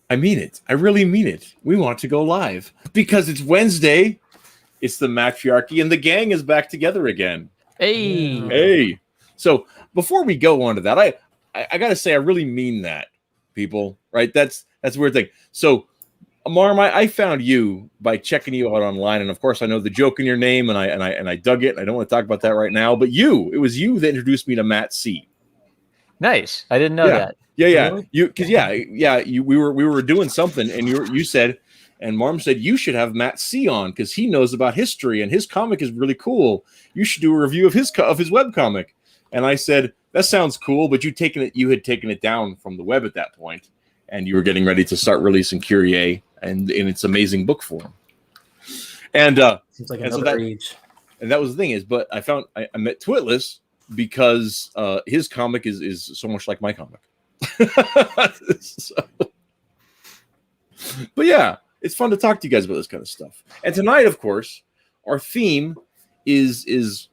I mean it. I really mean it. We want to go live because it's Wednesday. It's the Mattriarchy, and the gang is back together again. Hey. Hey. So before we go on to that, I gotta say I really mean that, people. Right? That's a weird thing. So, Marm, I found you by checking you out online, and of course I know the joke in your name, and I dug it. And I don't want to talk about that right now, but it was you that introduced me to Matt C. Nice. I didn't know that. Yeah. Really? We were doing something, and you said, and Marm said you should have Matt C on because he knows about history and his comic is really cool. You should do a review of his webcomic. And I said that sounds cool, but you had taken it down from the web at that point, and you were getting ready to start releasing Curie and in its amazing book form. And seems like another age. And that was the thing is, but I met Twitless because his comic is so much like my comic. But yeah, it's fun to talk to you guys about this kind of stuff. And tonight, of course, our theme is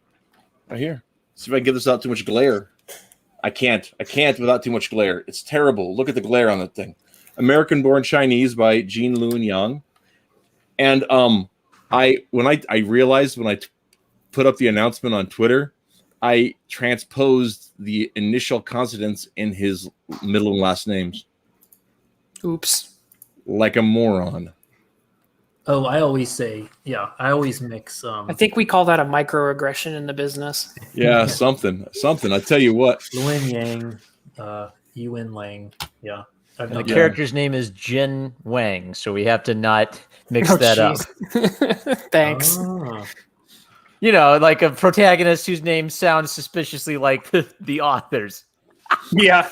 right here. See if I can get this without too much glare. I can't without too much glare. It's terrible. Look at the glare on that thing. American Born Chinese by Jean Luen Yang. And I realized when I put up the announcement on Twitter, I transposed the initial consonants in his middle and last names. Oops. Like a moron. Oh, I always mix. I think we call that a microaggression in the business. Yeah, something. I tell you what. Luen Yang, Yuan Lang. Yeah. And the character's name is Jin Wang, so we have to not mix that up. Thanks. Oh. You know, like a protagonist whose name sounds suspiciously like the author's. Yeah.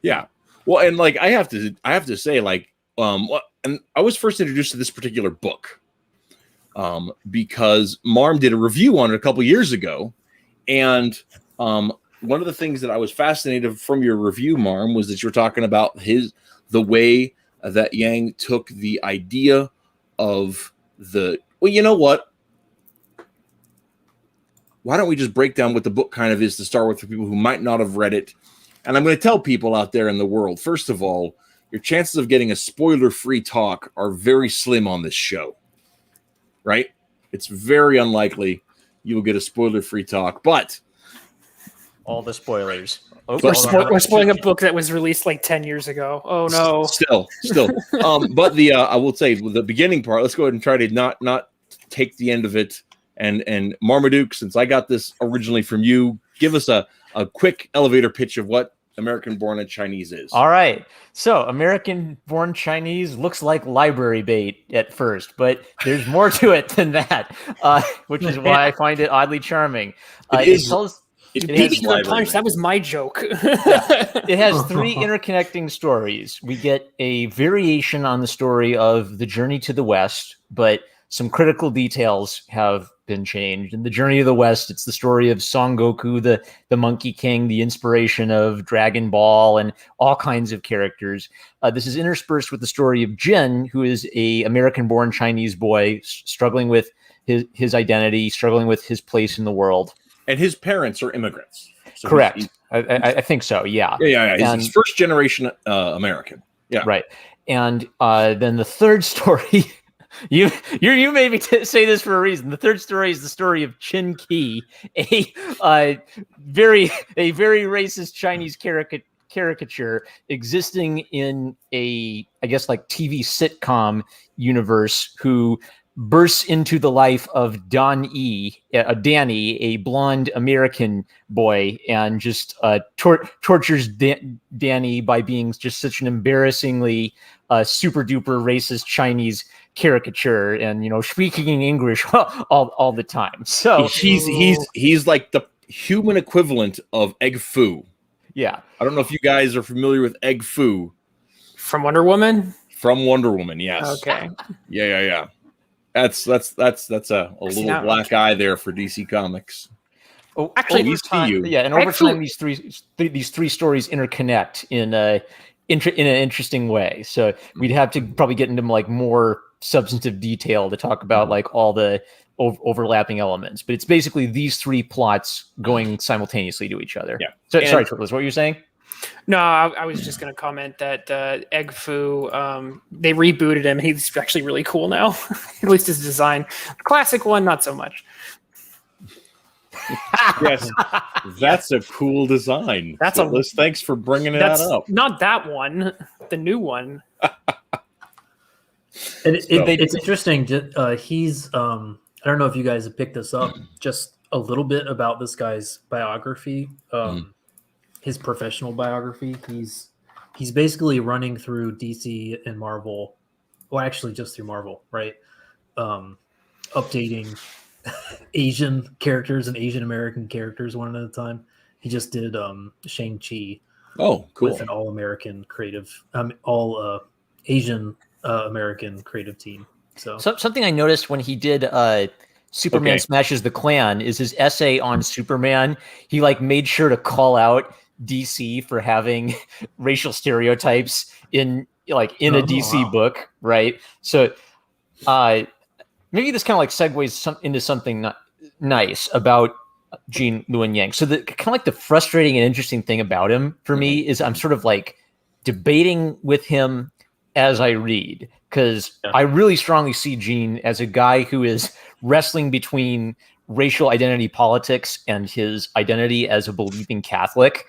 Yeah. Well, and like I have to say, like, and I was first introduced to this particular book because Marm did a review on it a couple years ago, and one of the things that I was fascinated from your review, Marm, was that you were talking about the way that Yang took the idea of well, you know what? Why don't we just break down what the book kind of is to start with for people who might not have read it? And I'm going to tell people out there in the world, first of all, your chances of getting a spoiler-free talk are very slim on this show, right? It's very unlikely you will get a spoiler-free talk, but all the spoilers. We're spoiling a book that was released like 10 years ago. Oh no. Still. But I will say the beginning part, let's go ahead and try to not take the end of it. And Marmaduke, since I got this originally from you, give us a quick elevator pitch of what American Born Chinese is. All right. So American Born Chinese looks like library bait at first, but there's more to it than that, which is why I find it oddly charming. You beat me to the punch. That was my joke. It has 3 interconnecting stories. We get a variation on the story of the journey to the West, but some critical details have been changed. In the Journey to the West, it's the story of Son Goku, the Monkey King, the inspiration of Dragon Ball, and all kinds of characters. This is interspersed with the story of Jin, who is a American-born Chinese boy struggling with his identity, struggling with his place in the world. And his parents are immigrants. So correct. I think so, yeah. Yeah. He's first-generation American. Yeah. Right. And then the third story... You made me say this for a reason. The third story is the story of Chin Ki, a very racist Chinese caricature existing in a, I guess, like TV sitcom universe, who bursts into the life of Danny, a blonde American boy, and just tortures Danny by being just such an embarrassingly super duper racist Chinese caricature, and speaking in English all the time. So he's like the human equivalent of Egg Foo. Yeah, I don't know if you guys are familiar with Egg Foo from Wonder Woman. From Wonder Woman, yes. Okay. Yeah. That's a little black eye there for DC Comics. Oh, actually, over time, these three stories interconnect in an interesting way. So we'd have to probably get into like more substantive detail to talk about like all the overlapping elements. But it's basically these 3 plots going simultaneously to each other. Yeah. So, sorry, Twitless, what were you saying? No, I was just going to comment that Egg Foo, they rebooted him. He's actually really cool now. At least his design. The classic one, not so much. Yes, that's a cool design. That's Twitless, thanks for bringing that up. Not that one, the new one. It's interesting. He's I don't know if you guys have picked this up, just a little bit about this guy's biography, his professional biography. He's basically running through DC and Marvel, well, actually just through Marvel, right? Updating Asian characters and Asian American characters one at a time. He just did Shang-Chi. Oh, cool. With an all-American creative, all Asian American creative team. So something I noticed when he did Superman Smashes the Klan is his essay on Superman. He like made sure to call out DC for having racial stereotypes in a DC book, right? So maybe this kind of like segues into something nice about Gene Luen Yang. So the kind of like the frustrating and interesting thing about him for me is I'm sort of like debating with him as I read, because I really strongly see Gene as a guy who is wrestling between racial identity politics and his identity as a believing Catholic,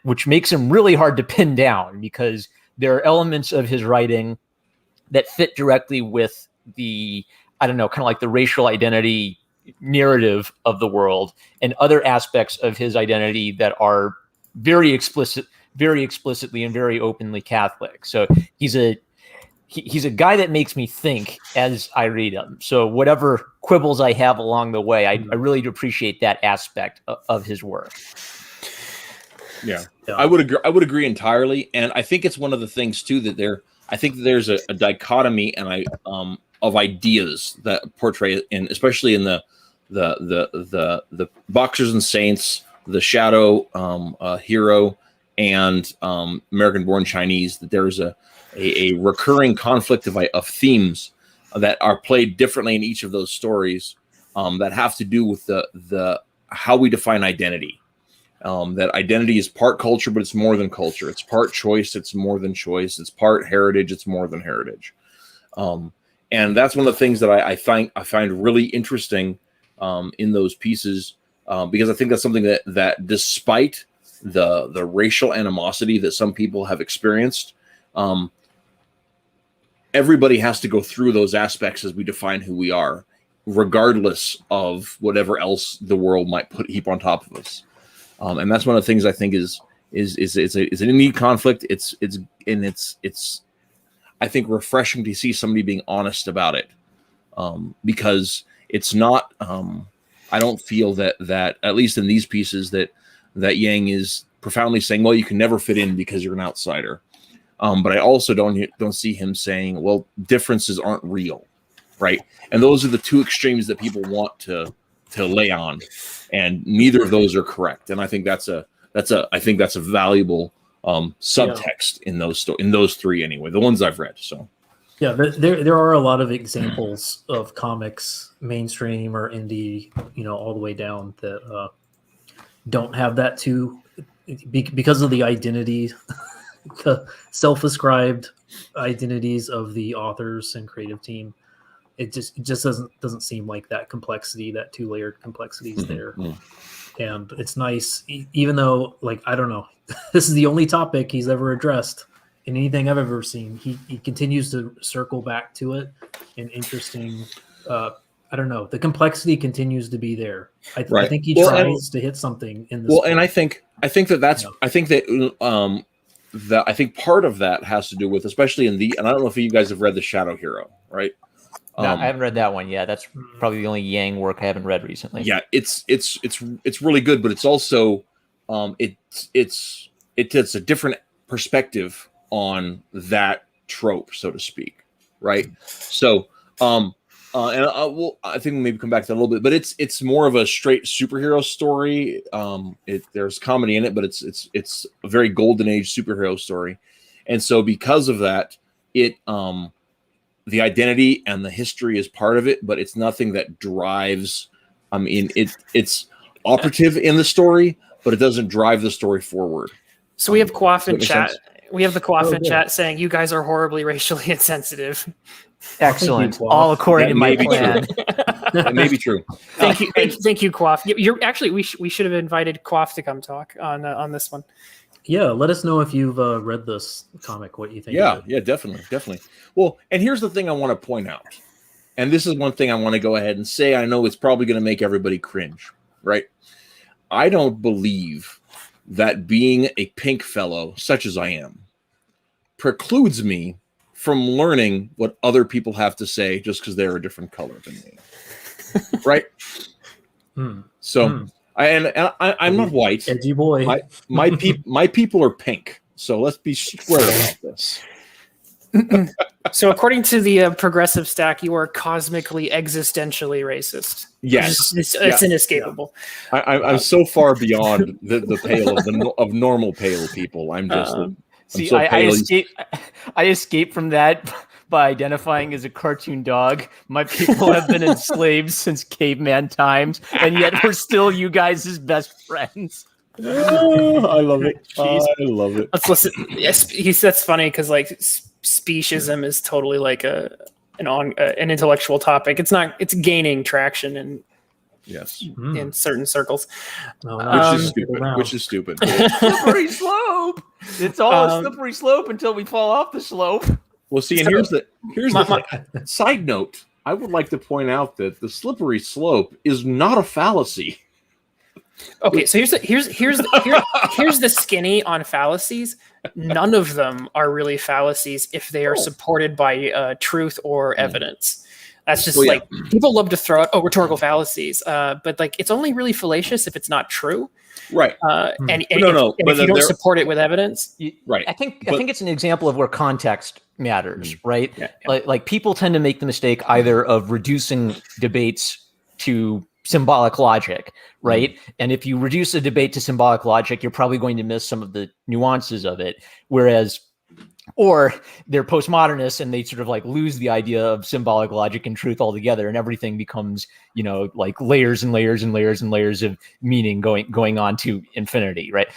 which makes him really hard to pin down, because there are elements of his writing that fit directly with the, I don't know, kind of like the racial identity narrative of the world, and other aspects of his identity that are very explicitly and very openly Catholic. So he's a guy that makes me think as I read him. So whatever quibbles I have along the way, I really do appreciate that aspect of his work. Yeah, I would agree entirely, and I think it's one of the things too that I think there's a dichotomy and of ideas that portray, in especially in the Boxers and Saints, the Shadow hero, and American-born Chinese, that there's a recurring conflict of themes that are played differently in each of those stories, that have to do with the how we define identity. That identity is part culture, but it's more than culture. It's part choice, it's more than choice. It's part heritage, it's more than heritage. And that's one of the things that I find really interesting in those pieces, because I think that's something that despite the racial animosity that some people have experienced, everybody has to go through those aspects as we define who we are, regardless of whatever else the world might heap on top of us. And that's one of the things I think is an unique conflict. It's I think refreshing to see somebody being honest about it, because it's not. I don't feel that at least in these pieces that Yang is profoundly saying, well, you can never fit in because you're an outsider. But I also don't see him saying, well, differences aren't real, right? And those are the two extremes that people want to lay on, and neither of those are correct. And I think that's a valuable subtext in those three anyway, the ones I've read. So yeah, there are a lot of examples of comics, mainstream or indie, all the way down, that don't have that too, because of the identity, the self-ascribed identities of the authors and creative team. It just doesn't seem like that complexity, that two-layered complexity is there. And it's nice, even though, like, I don't know, this is the only topic he's ever addressed in anything I've ever seen. He continues to circle back to it in interesting, I don't know, the complexity continues to be there. I think he tries to hit something in this. Well, and I think part of that has to do with, especially and I don't know if you guys have read The Shadow Hero, right? No, I haven't read that one yet. That's probably the only Yang work I haven't read recently. Yeah, it's really good, but it's also it's a different perspective on that trope, so to speak, right? So I think we'll maybe come back to that a little bit, but it's more of a straight superhero story. There's comedy in it, but it's a very golden age superhero story, and so because of that, the identity and the history is part of it, but it's nothing that drives. I mean, it's operative in the story, but it doesn't drive the story forward. So we have Quaff in Does that chat. make sense? We have the Quaff in good. chat saying you guys are horribly racially insensitive. Excellent. Quaff. All according That to my may be true. plan. That may be true. Thank you, Quaff. You're actually we should have invited Quaff to come talk on this one. Yeah, let us know if you've read this comic, what you think. Yeah, of it. yeah, definitely. Well, and here's the thing I want to point out, and this is one thing I want to go ahead and say. I know it's probably going to make everybody cringe, right? I don't believe that being a pink fellow, such as I am, precludes me from learning what other people have to say just because they're a different color than me, right? So, I'm not white. Edgy boy. My people are pink. So let's be square about this. So according to the progressive stack, you are cosmically existentially racist. Yes, it's inescapable. I'm so far beyond the pale of normal pale people. I'm just. See, so I escaped from that by identifying as a cartoon dog. My people have been enslaved since caveman times, and yet we're still you guys' best friends. I love it. I love it. Let's listen. Yes, that's funny because like speciesism is totally like an intellectual topic. It's gaining traction in certain circles. Which is stupid. Slippery slope. It's all a slippery slope until we fall off the slope. Well, see, and here's the side note. I would like to point out that the slippery slope is not a fallacy. Okay, so here's the skinny on fallacies. None of them are really fallacies if they are supported by truth or evidence. That's just people love to throw out rhetorical fallacies, but like it's only really fallacious if it's not true, right? And if you don't support it with evidence, right? I think it's an example of where context matters, right? Yeah. Like people tend to make the mistake either of reducing debates to symbolic logic, right? And if you reduce a debate to symbolic logic, you're probably going to miss some of the nuances of it. Or they're postmodernists and they sort of like lose the idea of symbolic logic and truth altogether, and everything becomes, like layers and layers and layers and layers of meaning going on to infinity, right?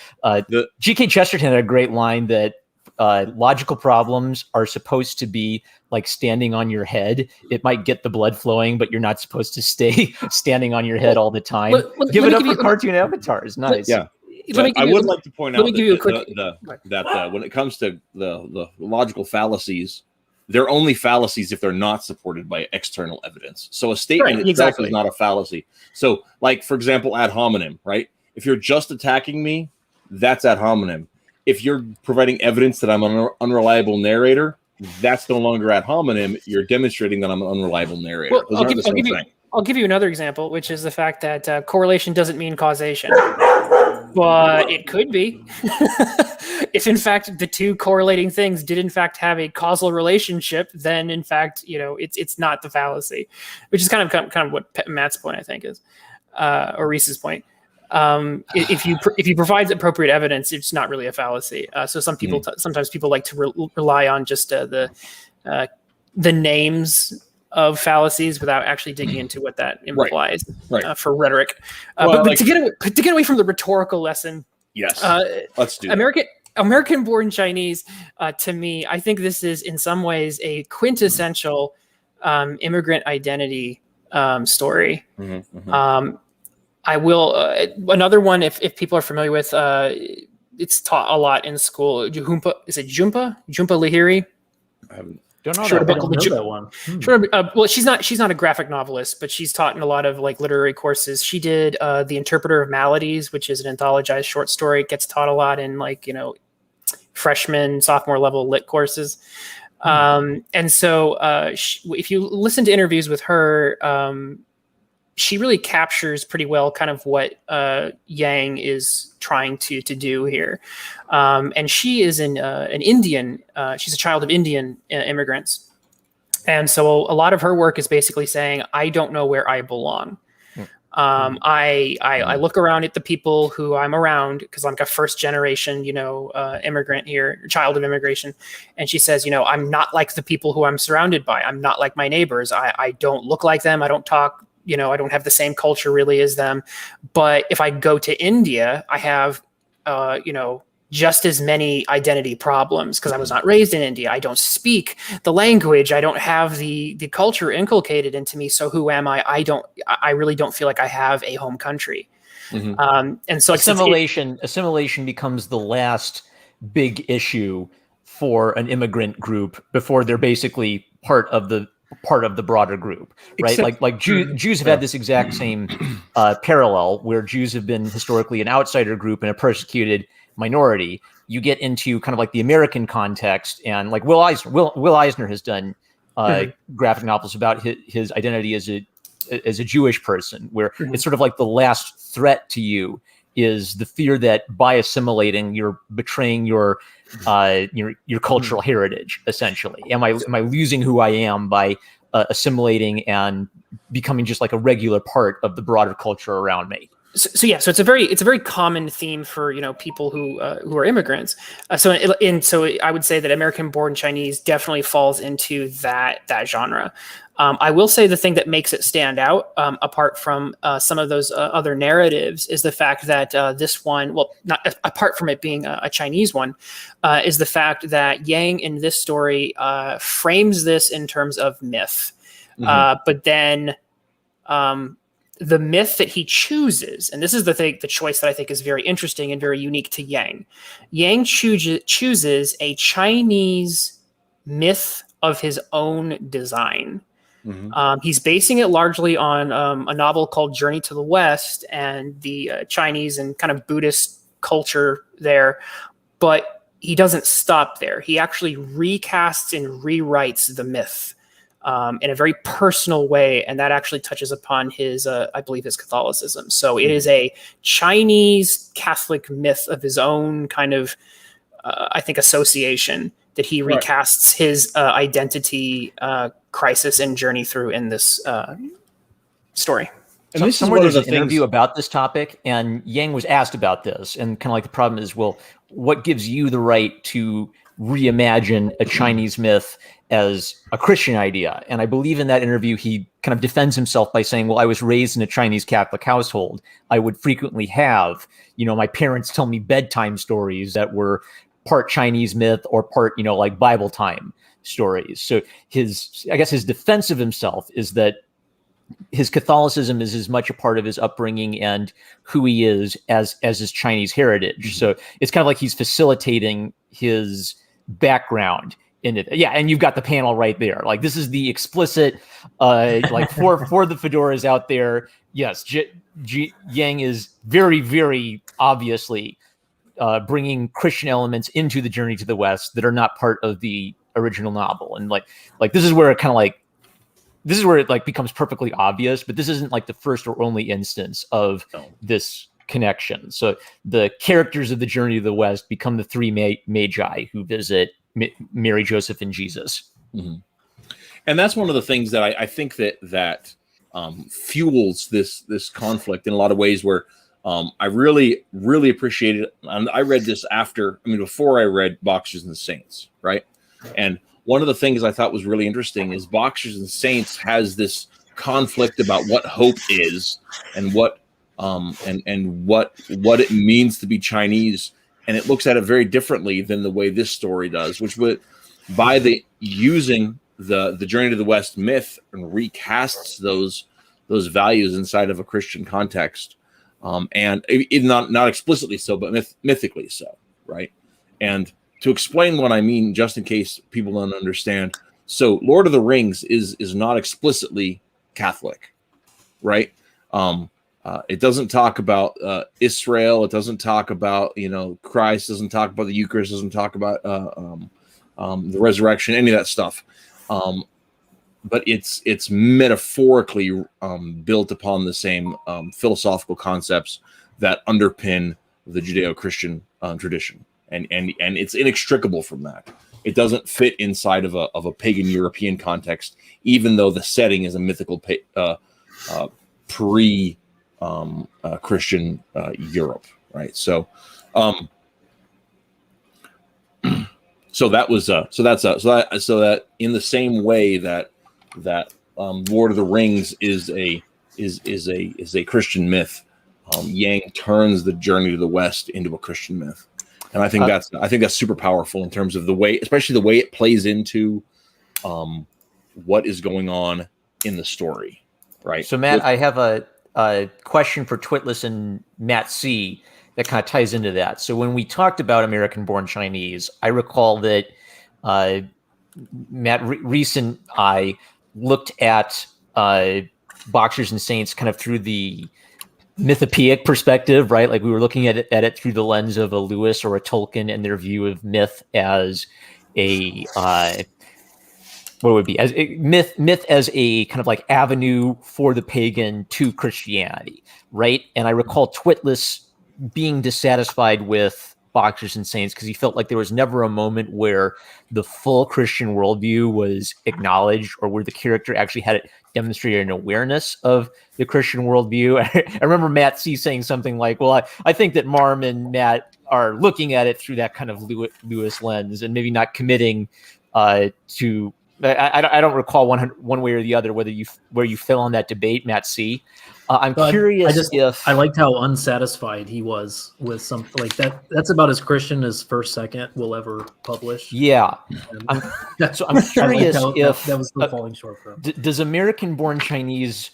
G.K. Chesterton had a great line that logical problems are supposed to be like standing on your head. It might get the blood flowing, but you're not supposed to stay standing on your head all the time. Give it up for cartoon avatars. Nice. Yeah. I would like to point out that when it comes to the logical fallacies, they're only fallacies if they're not supported by external evidence. So a statement itself is not a fallacy. So, like, for example, ad hominem, right? If you're just attacking me, that's ad hominem. If you're providing evidence that I'm an unreliable narrator, that's no longer ad hominem. You're demonstrating that I'm an unreliable narrator. Well, I'll give you another example, which is the fact that correlation doesn't mean causation. But it could be. If in fact the two correlating things did in fact have a causal relationship, then in fact, it's not the fallacy, which is kind of what Matt's point I think is, or Reese's point. If you provide appropriate evidence, it's not really a fallacy. So sometimes people like to rely on just the names of fallacies without actually digging into what that implies for rhetoric. But to get away from the rhetorical lesson, yes, let's do American-born Chinese. To me, I think this is in some ways a quintessential immigrant identity story. I will another one if people are familiar with. It's taught a lot in school. Is it Jhumpa Lahiri? Don't know that one. Sure. Well, she's not a graphic novelist, but she's taught in a lot of like literary courses. She did The Interpreter of Maladies, which is an anthologized short story. It gets taught a lot in freshman, sophomore level lit courses. And so if you listen to interviews with her, she really captures pretty well kind of what Yang is trying to do here. And she is an Indian. She's a child of Indian immigrants. And so a lot of her work is basically saying, I don't know where I belong. I look around at the people who I'm around because I'm like a first generation, immigrant here, child of immigration. And she says, I'm not like the people who I'm surrounded by. I'm not like my neighbors. I don't look like them. I don't talk, I don't have the same culture really as them. But if I go to India, I have, just as many identity problems because I was not raised in India. I don't speak the language. I don't have the culture inculcated into me. So who am I? I really don't feel like I have a home country. And so assimilation becomes the last big issue for an immigrant group before they're basically part of the broader group, right? Like Jews have had this exact same parallel where Jews have been historically an outsider group and a persecuted minority. You get into kind of like the American context, and like Will Eisner has done graphic novels about his identity as a Jewish person, where it's sort of like the last threat to you is the fear that by assimilating you're betraying your cultural heritage. Essentially, am I losing who I am by assimilating and becoming just like a regular part of the broader culture around me? So it's a very common theme for people who are immigrants. So I would say that American-born Chinese definitely falls into that genre. I will say the thing that makes it stand out, apart from some of those other narratives, is the fact that this one, well, not apart from it being a Chinese one, is the fact that Yang in this story frames this in terms of myth, but then the myth that he chooses, and this is the choice that I think is very interesting and very unique to Yang. Yang chooses a Chinese myth of his own design. He's basing it largely on a novel called Journey to the West and the Chinese and kind of Buddhist culture there. But he doesn't stop there. He actually recasts and rewrites the myth in a very personal way. And that actually touches upon his, I believe, his Catholicism. So it is a Chinese Catholic myth of his own kind of, I think, association that he recasts his identity crisis and journey through in this story. And somewhere there's an interview about this topic, and Yang was asked about this, and kind of like the problem is, well, what gives you the right to reimagine a Chinese myth as a Christian idea? And I believe in that interview, he kind of defends himself by saying, well, I was raised in a Chinese Catholic household. I would frequently have, my parents tell me bedtime stories that were part Chinese myth or part, like Bible time stories. So his defense of himself is that his Catholicism is as much a part of his upbringing and who he is as his Chinese heritage. So it's kind of like he's facilitating his background in it. Yeah, and you've got the panel right there. Like, this is the explicit, like for the fedoras out there. Yes, Yang is very, very obviously bringing Christian elements into the Journey to the West that are not part of the original novel. And like this is where it becomes perfectly obvious, but this isn't like the first or only instance of this connection. So the characters of the Journey to the West become the three magi who visit Mary, Joseph, and Jesus. And that's one of the things that I think that fuels this conflict in a lot of ways, where I really, really appreciated it. And I read this before I read Boxers and Saints, right? And one of the things I thought was really interesting is Boxers and Saints has this conflict about what hope is and what what it means to be Chinese, and it looks at it very differently than the way this story does, which would by using the Journey to the West myth and recasts those values inside of a Christian context, and even not explicitly so, but mythically so, right? And to explain what I mean, just in case people don't understand, so Lord of the Rings is not explicitly Catholic, right? It doesn't talk about Israel. It doesn't talk about Christ. Doesn't talk about the Eucharist. Doesn't talk about the resurrection. Any of that stuff. But it's metaphorically built upon the same philosophical concepts that underpin the Judeo-Christian tradition. And it's inextricable from that. It doesn't fit inside of a pagan European context, even though the setting is a mythical pre-Christian Europe, right? So, so that in the same way that Lord of the Rings is a Christian myth, Yang turns the Journey to the West into a Christian myth. And I think that's super powerful in terms of the way, especially the way it plays into what is going on in the story, right? So, Matt, I have a question for Twitless and Matt C that kind of ties into that. So, when we talked about American-born Chinese, I recall that Matt Reese and I looked at Boxers and Saints kind of through the mythopoeic perspective, right? Like we were looking at it through the lens of a Lewis or a Tolkien and their view of myth as a what would be as a myth as a kind of like avenue for the pagan to Christianity, right? And I recall Twitless being dissatisfied with Boxers and Saints because he felt like there was never a moment where the full Christian worldview was acknowledged or where the character actually had it demonstrated an awareness of the Christian worldview. I remember Matt C saying something like, well, I think that Marm and Matt are looking at it through that kind of Lewis lens and maybe not committing to. I don't recall one way or the other where you fell on that debate, Matt C. I'm curious if I liked how unsatisfied he was with something like that. That's about as Christian as First Second will ever publish. Yeah, I'm curious if that was still falling short for him. Does American-born Chinese,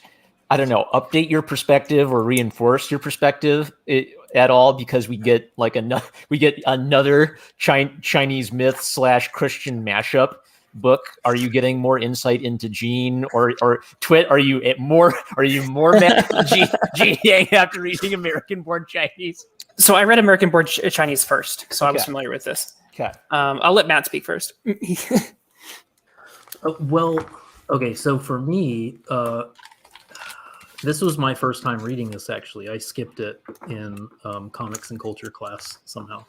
I don't know, update your perspective or reinforce your perspective at all? Because we get another Chinese myth / Christian mashup book. Are you getting more insight into Gene or Twit? Are you more mad at Gene Yang after reading American-born Chinese? So I read American-born Chinese first, so I was familiar with this. Okay. I'll let Matt speak first. Well, okay. So for me, this was my first time reading this. Actually, I skipped it in comics and culture class somehow,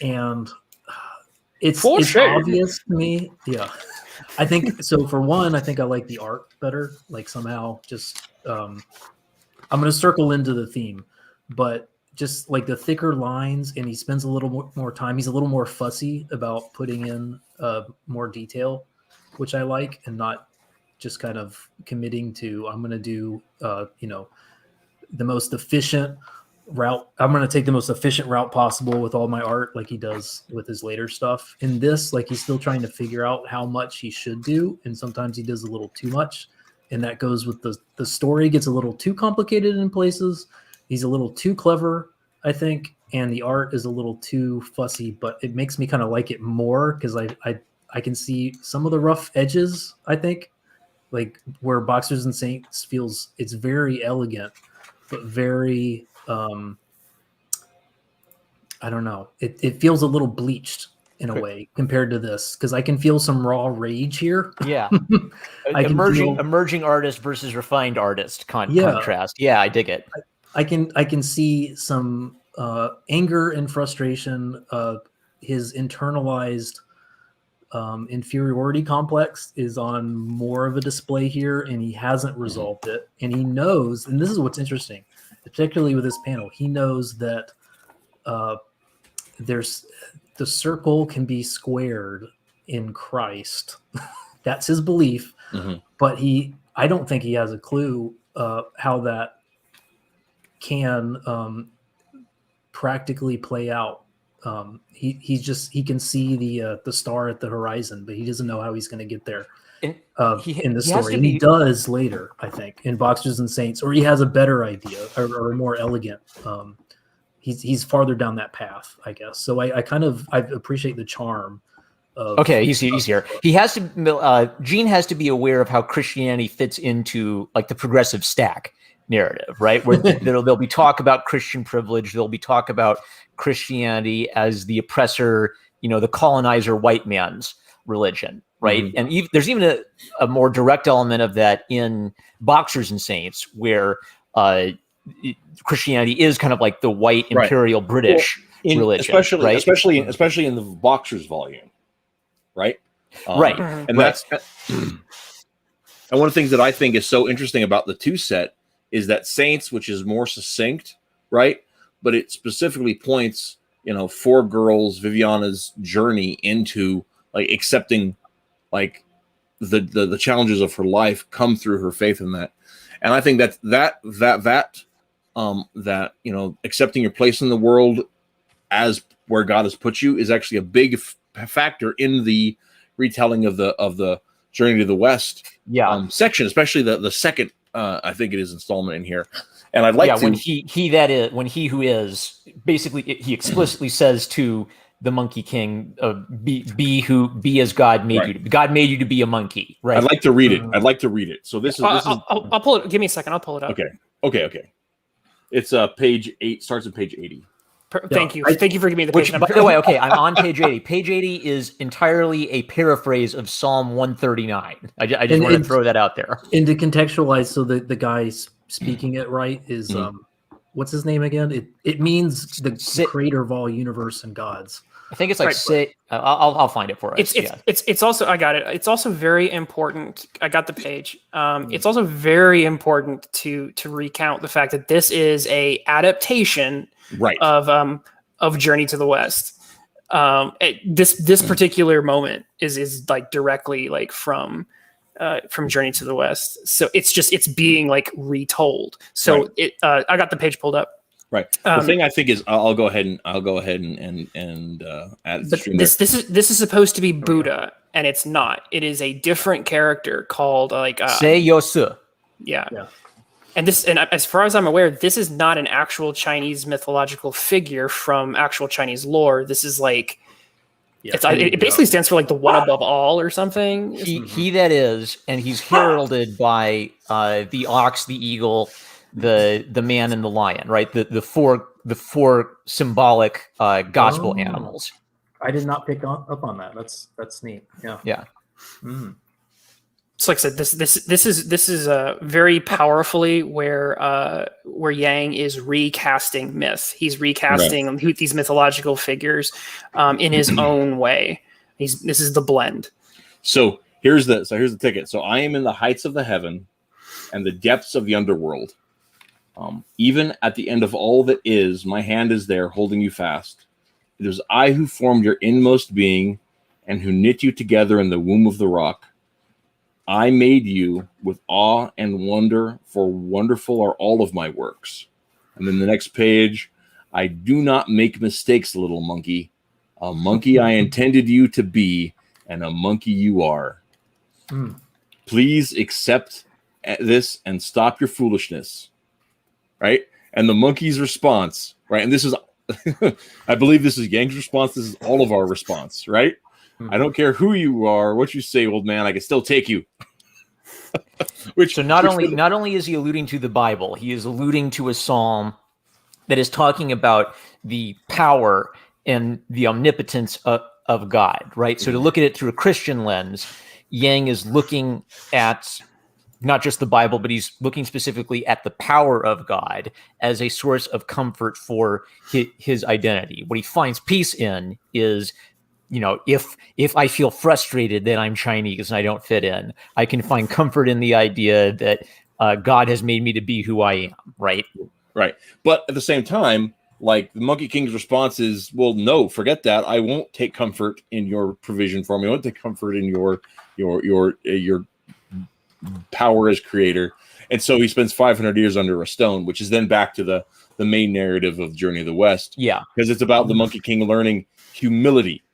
and. It's obvious to me. Yeah. I think so. For one, I think I like the art better. Like somehow just, I'm going to circle into the theme, but just like the thicker lines and he spends a little more time. He's a little more fussy about putting in more detail, which I like, and not just kind of committing to, I'm going to do, the most efficient route. I'm going to take the most efficient route possible with all my art, like he does with his later stuff. In this, like he's still trying to figure out how much he should do, and sometimes he does a little too much, and that goes with the story gets a little too complicated in places. He's a little too clever, I think, and the art is a little too fussy. But it makes me kind of like it more because I can see some of the rough edges. I think, like where Boxers and Saints feels it's very elegant, but very I don't know. It feels a little bleached in a way compared to this because I can feel some raw rage here. Yeah, emerging artist versus refined artist contrast. Yeah, I dig it. I can see some anger and frustration. His internalized inferiority complex is on more of a display here, and he hasn't resolved it. And he knows, and this is what's interesting, particularly with this panel, he knows that there's the circle can be squared in Christ. That's his belief, but I don't think he has a clue how that can practically play out. He can see the star at the horizon, but he doesn't know how he's going to get there in the story. And he does later, I think, in Boxers and Saints, or he has a better idea or a more elegant. He's farther down that path, I guess. So I appreciate the charm. He's here. He has to. Gene has to be aware of how Christianity fits into like the progressive stack narrative, right? Where there'll be talk about Christian privilege. There'll be talk about Christianity as the oppressor, the colonizer white man's religion, right? And there's even a more direct element of that in Boxers and Saints, where Christianity is kind of like the white imperial British religion, especially in the Boxers volume, right? And that's and one of the things that I think is so interesting about the two set is that Saints, which is more succinct, right? But it specifically points, four girls, Viviana's journey into like accepting like the challenges of her life come through her faith in that. And I think that accepting your place in the world as where God has put you is actually a big factor in the retelling of the Journey to the West section, especially the second I think it is installment in here. And I'd like to when he who is basically he explicitly says to the Monkey King, be as God made you. God made you to be a monkey, right? I'd like to read it. I'd like to read it. So this is. I'll pull it. Give me a second. I'll pull it up. Okay. It's page 8. Starts at page 80. Thank you. Thank you for giving me the page number. By the way, okay, I'm on page 80. Page 80 is entirely a paraphrase of Psalm 139. I just want to throw that out there. And to contextualize, so the guy speaking it right is what's his name again? It means the creator of all universe and gods. I think it's like I'll find it for us. It's also, I got it. It's also very important. I got the page. It's also very important to recount the fact that this is a adaptation of Journey to the West. This particular moment is like directly like from Journey to the West. So it's being like retold. So I got the page pulled up. Right. The thing I think is I'll go ahead and add the stream. This is supposed to be Buddha, and it's not. It is a different character called like Seiyosu. Yeah. And as far as I'm aware, this is not an actual Chinese mythological figure from actual Chinese lore. This is like it basically stands for like the one above all or something. He that is, and he's heralded by the ox, the eagle, the man, and the lion, right? The four symbolic gospel animals. I did not pick up on that. That's neat. Yeah. So like I said, this is very powerfully where Yang is recasting myth. He's recasting these mythological figures in his own way. This is the blend. So here's the ticket. So I am in the heights of the heaven and the depths of the underworld. Even at the end of all that is, my hand is there holding you fast. It is I who formed your inmost being and who knit you together in the womb of the rock. I made you with awe and wonder, for wonderful are all of my works. And then the next page, I do not make mistakes, little monkey. A monkey I intended you to be, and a monkey you are. Please accept this and stop your foolishness. Right? And the monkey's response, right? And this is, I believe this is Yang's response. This is all of our response, right? I don't care who you are, what you say, old man, I can still take you. Not only is he alluding to the Bible, he is alluding to a psalm that is talking about the power and the omnipotence of God, right? So to look at it through a Christian lens, Yang is looking at not just the Bible, but he's looking specifically at the power of God as a source of comfort for his identity. What he finds peace in is, if I feel frustrated that I'm Chinese and I don't fit in, I can find comfort in the idea that God has made me to be who I am, right? Right. But at the same time, like the Monkey King's response is, well, no, forget that. I won't take comfort in your provision for me. I won't take comfort in your power as creator. And so he spends 500 years under a stone, which is then back to the main narrative of Journey of the West. Yeah. Because it's about the Monkey King learning humility.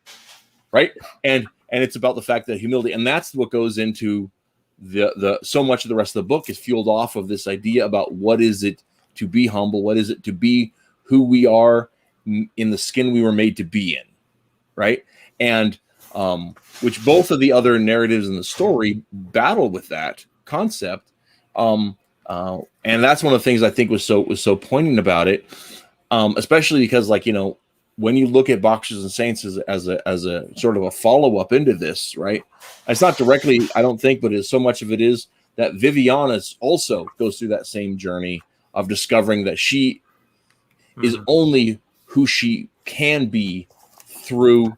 Right. And it's about the fact that humility, and that's what goes into the so much of the rest of the book is fueled off of this idea about what is it to be humble, what is it to be who we are in the skin we were made to be in. Right. And which both of the other narratives in the story battle with that concept. And that's one of the things I think was so poignant about it. Especially because, like, when you look at Boxers and Saints as a sort of a follow-up into this, right? It's not directly, I don't think, but so much of it is that Viviana also goes through that same journey of discovering that she is only who she can be through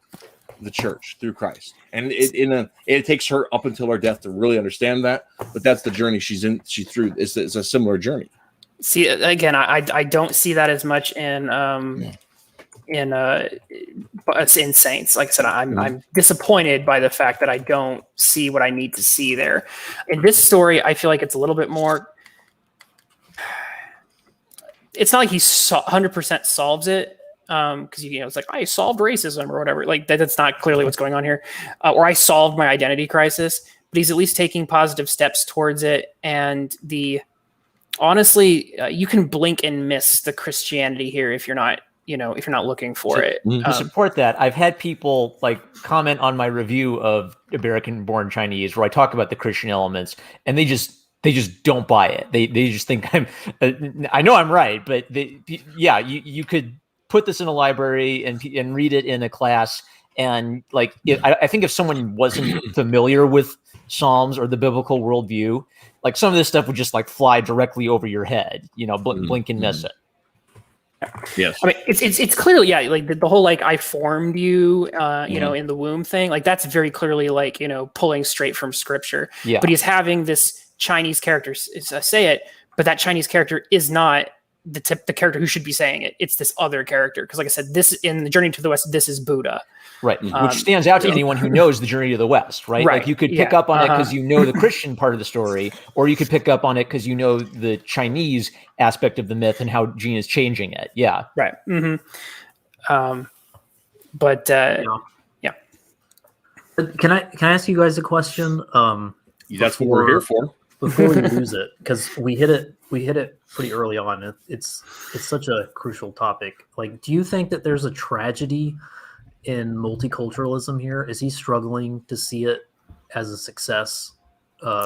the church, through Christ. And it takes her up until her death to really understand that, but that's the journey she's through. It's a similar journey. See, again, I don't see that as much in Saints. Like I said, I'm disappointed by the fact that I don't see what I need to see there. In this story, I feel like it's a little bit more. It's not like he 100% solves it, because it's like I solved racism or whatever. Like that's not clearly what's going on here, or I solved my identity crisis. But he's at least taking positive steps towards it. And honestly, you can blink and miss the Christianity here if you're not looking for it. To support that, I've had people comment on my review of American Born Chinese where I talk about the Christian elements, and they just don't buy it. They just think I know I'm right, but you could put this in a library and read it in a class. And I think if someone wasn't familiar with Psalms or the biblical worldview, some of this stuff would just fly directly over your head, blink and miss it. Yes. I mean, it's clearly, the whole, I formed you, in the womb thing, that's very clearly pulling straight from scripture. Yeah. But he's having this Chinese character say it, but that Chinese character is not the character who should be saying it. It's this other character. Because like I said, this in the Journey to the West, this is Buddha. Right. Which stands out to anyone who knows the Journey to the West, right? Right. You could pick up on it because you know the Christian part of the story, or you could pick up on it because you know the Chinese aspect of the myth and how Gene is changing it. Yeah. Right. Mm-hmm. Yeah. Can I ask you guys a question? That's what we're here for. Before we lose it, because we hit it pretty early on. It's such a crucial topic. Do you think that there's a tragedy in multiculturalism here? Is he struggling to see it as a success?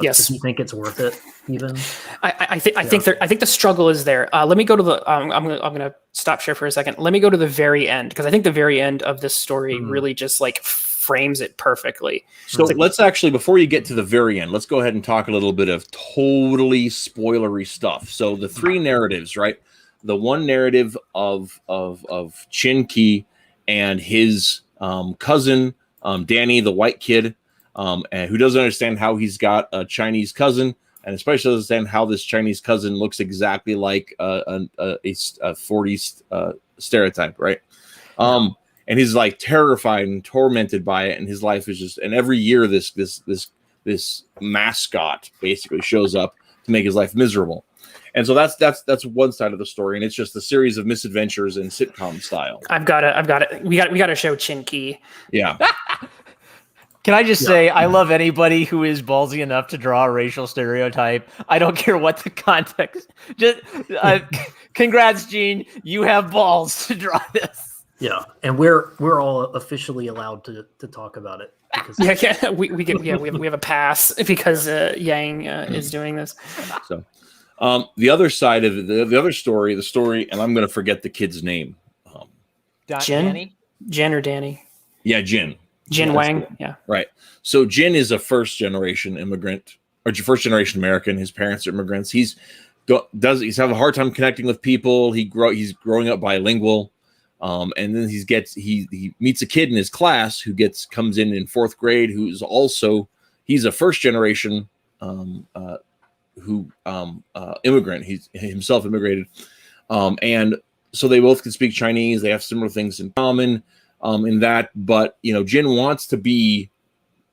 Yes. Does he think it's worth it? Even I think the struggle is there. Let me go to the. I'm gonna stop share for a second. Let me go to the very end, because I think the very end of this story really just frames it perfectly. So let's actually, before you get to the very end, let's go ahead and talk a little bit of totally spoilery stuff. So the three narratives, right? The one narrative of Chin Ki and his cousin, Danny, the white kid, and who doesn't understand how he's got a Chinese cousin, and especially doesn't understand how this Chinese cousin looks exactly like a 40s stereotype, right? And he's terrified and tormented by it, and his life is just. And every year, this mascot basically shows up to make his life miserable. And so that's one side of the story, and it's just a series of misadventures in sitcom style. I've got it. We got to show Chin Ki. Yeah. Can I just say, I love anybody who is ballsy enough to draw a racial stereotype. I don't care what the context. Just congrats, Gene. You have balls to draw this. Yeah, and we're all officially allowed to talk about it. Because we have a pass because Yang is doing this. So, the other side of the other story, and I'm going to forget the kid's name. Jin or Danny? Yeah, Jin. Jin Wang. Yeah. Right. So Jin is a first generation immigrant or first generation American. His parents are immigrants. He's having a hard time connecting with people. He's growing up bilingual. And then he meets a kid in his class who comes in fourth grade, who's he's a first generation immigrant. He's himself immigrated, and so they both can speak Chinese. They have similar things in common in that. But Jin wants to be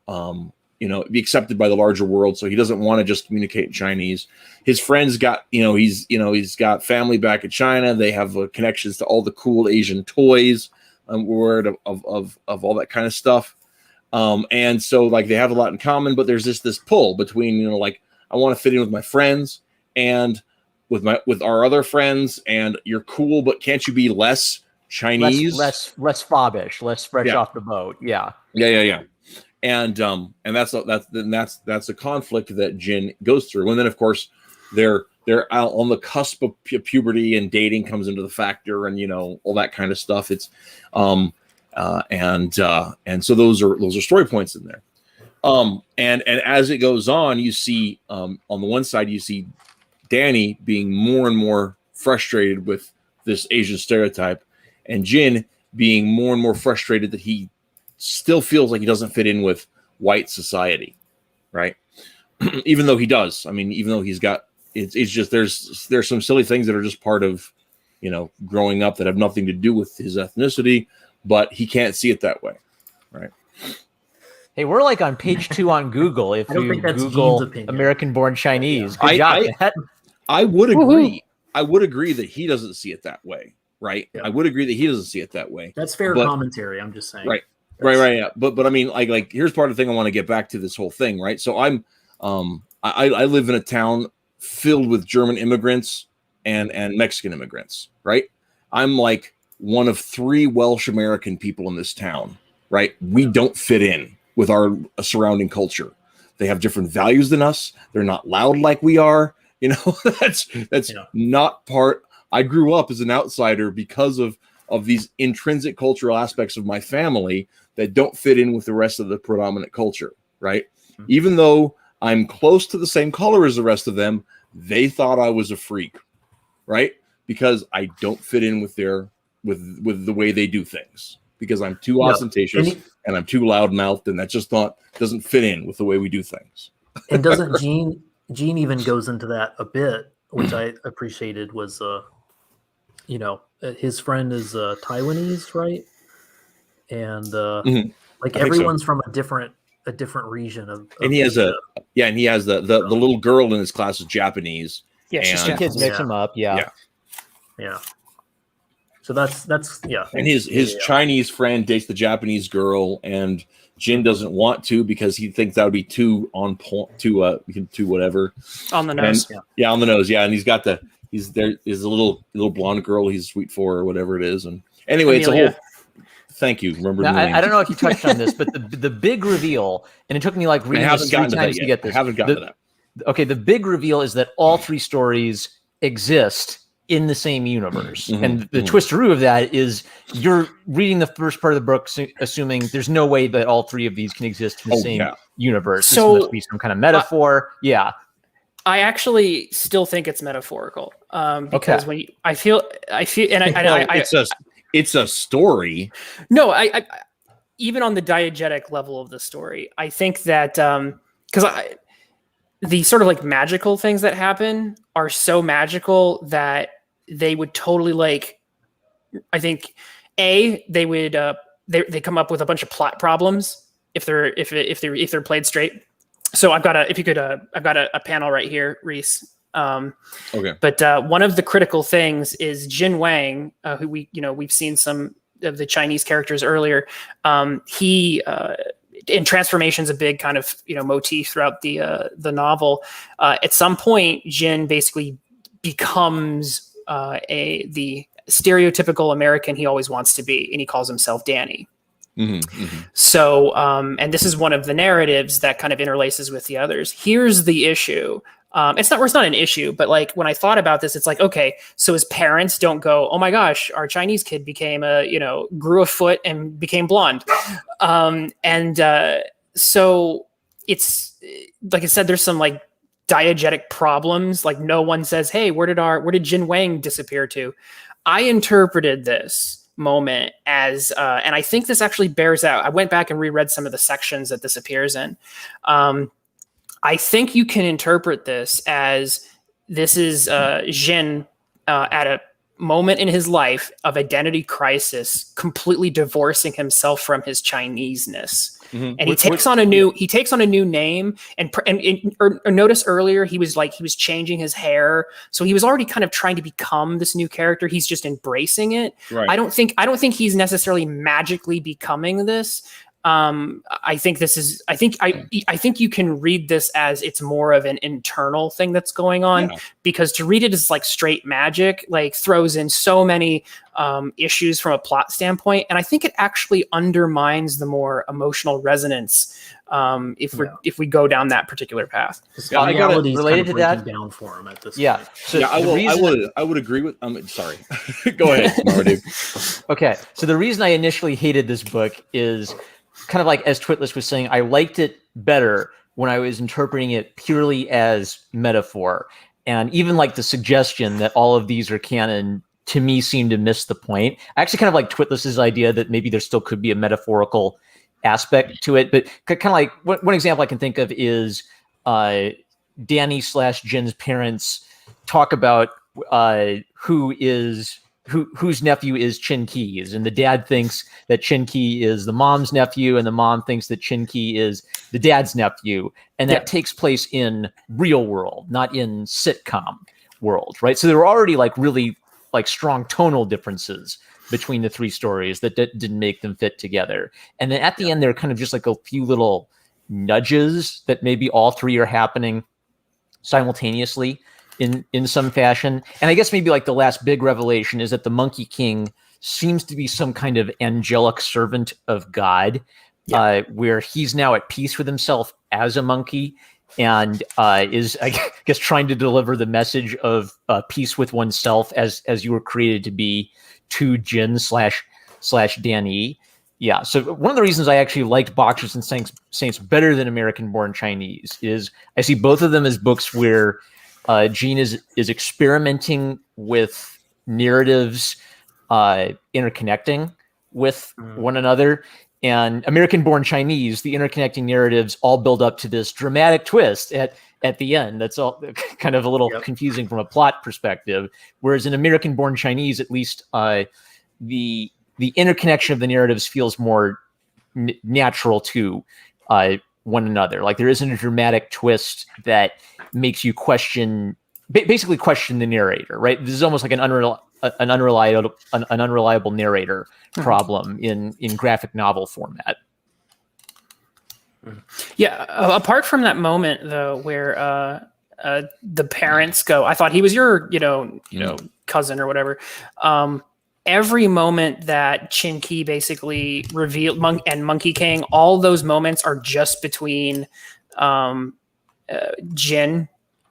be accepted by the larger world, so he doesn't want to just communicate in Chinese. His friends got he's got family back in China. They have connections to all the cool Asian toys, word of all that kind of stuff, and so they have a lot in common. But there's this pull between I want to fit in with my friends and with our other friends, and you're cool, but can't you be less Chinese, less fobbish, less fresh off the boat? Yeah. And that's a conflict that Jin goes through, and then of course they're out on the cusp of puberty, and dating comes into the factor, and all that kind of stuff. It's and so those are story points in there. And as it goes on, you see on the one side you see Danny being more and more frustrated with this Asian stereotype, and Jin being more and more frustrated that he still feels like he doesn't fit in with white society, right? Even though he does. I mean, even though he's got it's just there's some silly things that are just part of growing up that have nothing to do with his ethnicity, but he can't see it that way, right? Hey, we're on page 2 on Google. If you Google American-born Chinese, good job. I would agree. I would agree that he doesn't see it that way. right? Yeah. I would agree that he doesn't see it that way. That's fair But- commentary. I'm just saying. Right. That's- Right. Yeah. But I mean, like here's part of the thing I want to get back to this whole thing, right? So I live in a town filled with German immigrants and Mexican immigrants, right? I'm like one of 3 Welsh American people in this town, right? We don't fit in with our surrounding culture. They have different values than us. They're not loud like we are. You know, that's not part. I grew up as an outsider because of these intrinsic cultural aspects of my family that don't fit in with the rest of the predominant culture, right? Mm-hmm. Even though I'm close to the same color as the rest of them, they thought I was a freak, right? Because I don't fit in with with the way they do things, because I'm too ostentatious and I'm too loudmouthed, and that just doesn't fit in with the way we do things. And doesn't Gene even goes into that a bit, which I appreciated, was his friend is Taiwanese, right? And like everyone's from a different region of and he has Asia. And he has the little girl in his class is Japanese. Yeah, she's The kids mix them up. Yeah. So that's And his Chinese friend dates the Japanese girl, and Jin doesn't want to because he thinks that would be too on point, too whatever on the nose. And, on the nose. Yeah, and he's a little blonde girl he's sweet for, or whatever it is. And anyway, Amelia. it's a whole. Thank you. Remember, now, I don't know if you touched on this, but the big reveal, and it took me like reading this 3 times to get this. I haven't gotten to that. Okay, the big reveal is that all 3 stories exist in the same universe. Mm-hmm, and the twisteroo of that is you're reading the first part of the book assuming there's no way that all 3 of these can exist in the same universe. So this must be some kind of metaphor. I actually still think it's metaphorical. Because when I feel and it's a story. No, I even on the diegetic level of the story, I think that because the sort of like magical things that happen are so magical that they would totally like. I think they would they come up with a bunch of plot problems if they're played straight. So I've got a panel right here, Reese. Okay. But one of the critical things is Jin Wang, who we've seen some of the Chinese characters earlier. He in transformation's a big kind of motif throughout the novel. At some point, Jin basically becomes the stereotypical American he always wants to be, and he calls himself Danny. Mm-hmm, mm-hmm. So, and this is one of the narratives that kind of interlaces with the others. Here's the issue. It's not an issue, but like when I thought about this, it's like, okay, so his parents don't go, oh my gosh, our Chinese kid became grew a foot and became blonde. So it's like I said, there's some like diegetic problems. Like no one says, hey, where did Jin Wang disappear to? I interpreted this moment as, and I think this actually bears out. I went back and reread some of the sections that this appears in. I think you can interpret this as this is Jin at a moment in his life of identity crisis, completely divorcing himself from his Chineseness. Mm-hmm. And he takes on a new name. And notice earlier he was changing his hair, so he was already kind of trying to become this new character. He's just embracing it. Right. I don't think he's necessarily magically becoming this. I think you can read this as it's more of an internal thing that's going on, because to read it as like straight magic, like throws in so many issues from a plot standpoint. And I think it actually undermines the more emotional resonance if we go down that particular path. I got it related to that down for him at this point. So I would agree with sorry. Go ahead, Mardu. Okay. So the reason I initially hated this book is kind of like, as Twitless was saying, I liked it better when I was interpreting it purely as metaphor. And even like the suggestion that all of these are canon, to me, seemed to miss the point. I actually kind of like Twitless's idea that maybe there still could be a metaphorical aspect to it. But kind of like one example I can think of is Danny/Jin's parents talk about whose nephew is Chin Ki's, and the dad thinks that Chin Ki is the mom's nephew, and the mom thinks that Chin Ki is the dad's nephew, and that takes place in real world, not in sitcom world, right? So there were already like really like strong tonal differences between the three stories that didn't make them fit together. And then at the end, there are kind of just like a few little nudges that maybe all three are happening simultaneously in some fashion. And I guess maybe like the last big revelation is that the Monkey King seems to be some kind of angelic servant of God, where he's now at peace with himself as a monkey, and is, I guess, trying to deliver the message of peace with oneself as you were created to be, to Jin slash Danny. Yeah. So one of the reasons I actually liked Boxers and Saints better than American Born Chinese is I see both of them as books where Gene is experimenting with narratives interconnecting with one another. And American Born Chinese, the interconnecting narratives all build up to this dramatic twist at the end. That's all kind of a little confusing from a plot perspective. Whereas in American Born Chinese, at least the interconnection of the narratives feels more natural to one another. Like there isn't a dramatic twist that makes you basically question the narrator, right? This is almost like an unreliable narrator problem in graphic novel format. Yeah. Apart from that moment though, where the parents go, I thought he was your, cousin or whatever. Every moment that Chin Ki basically revealed and Monkey King, all those moments are just between Jin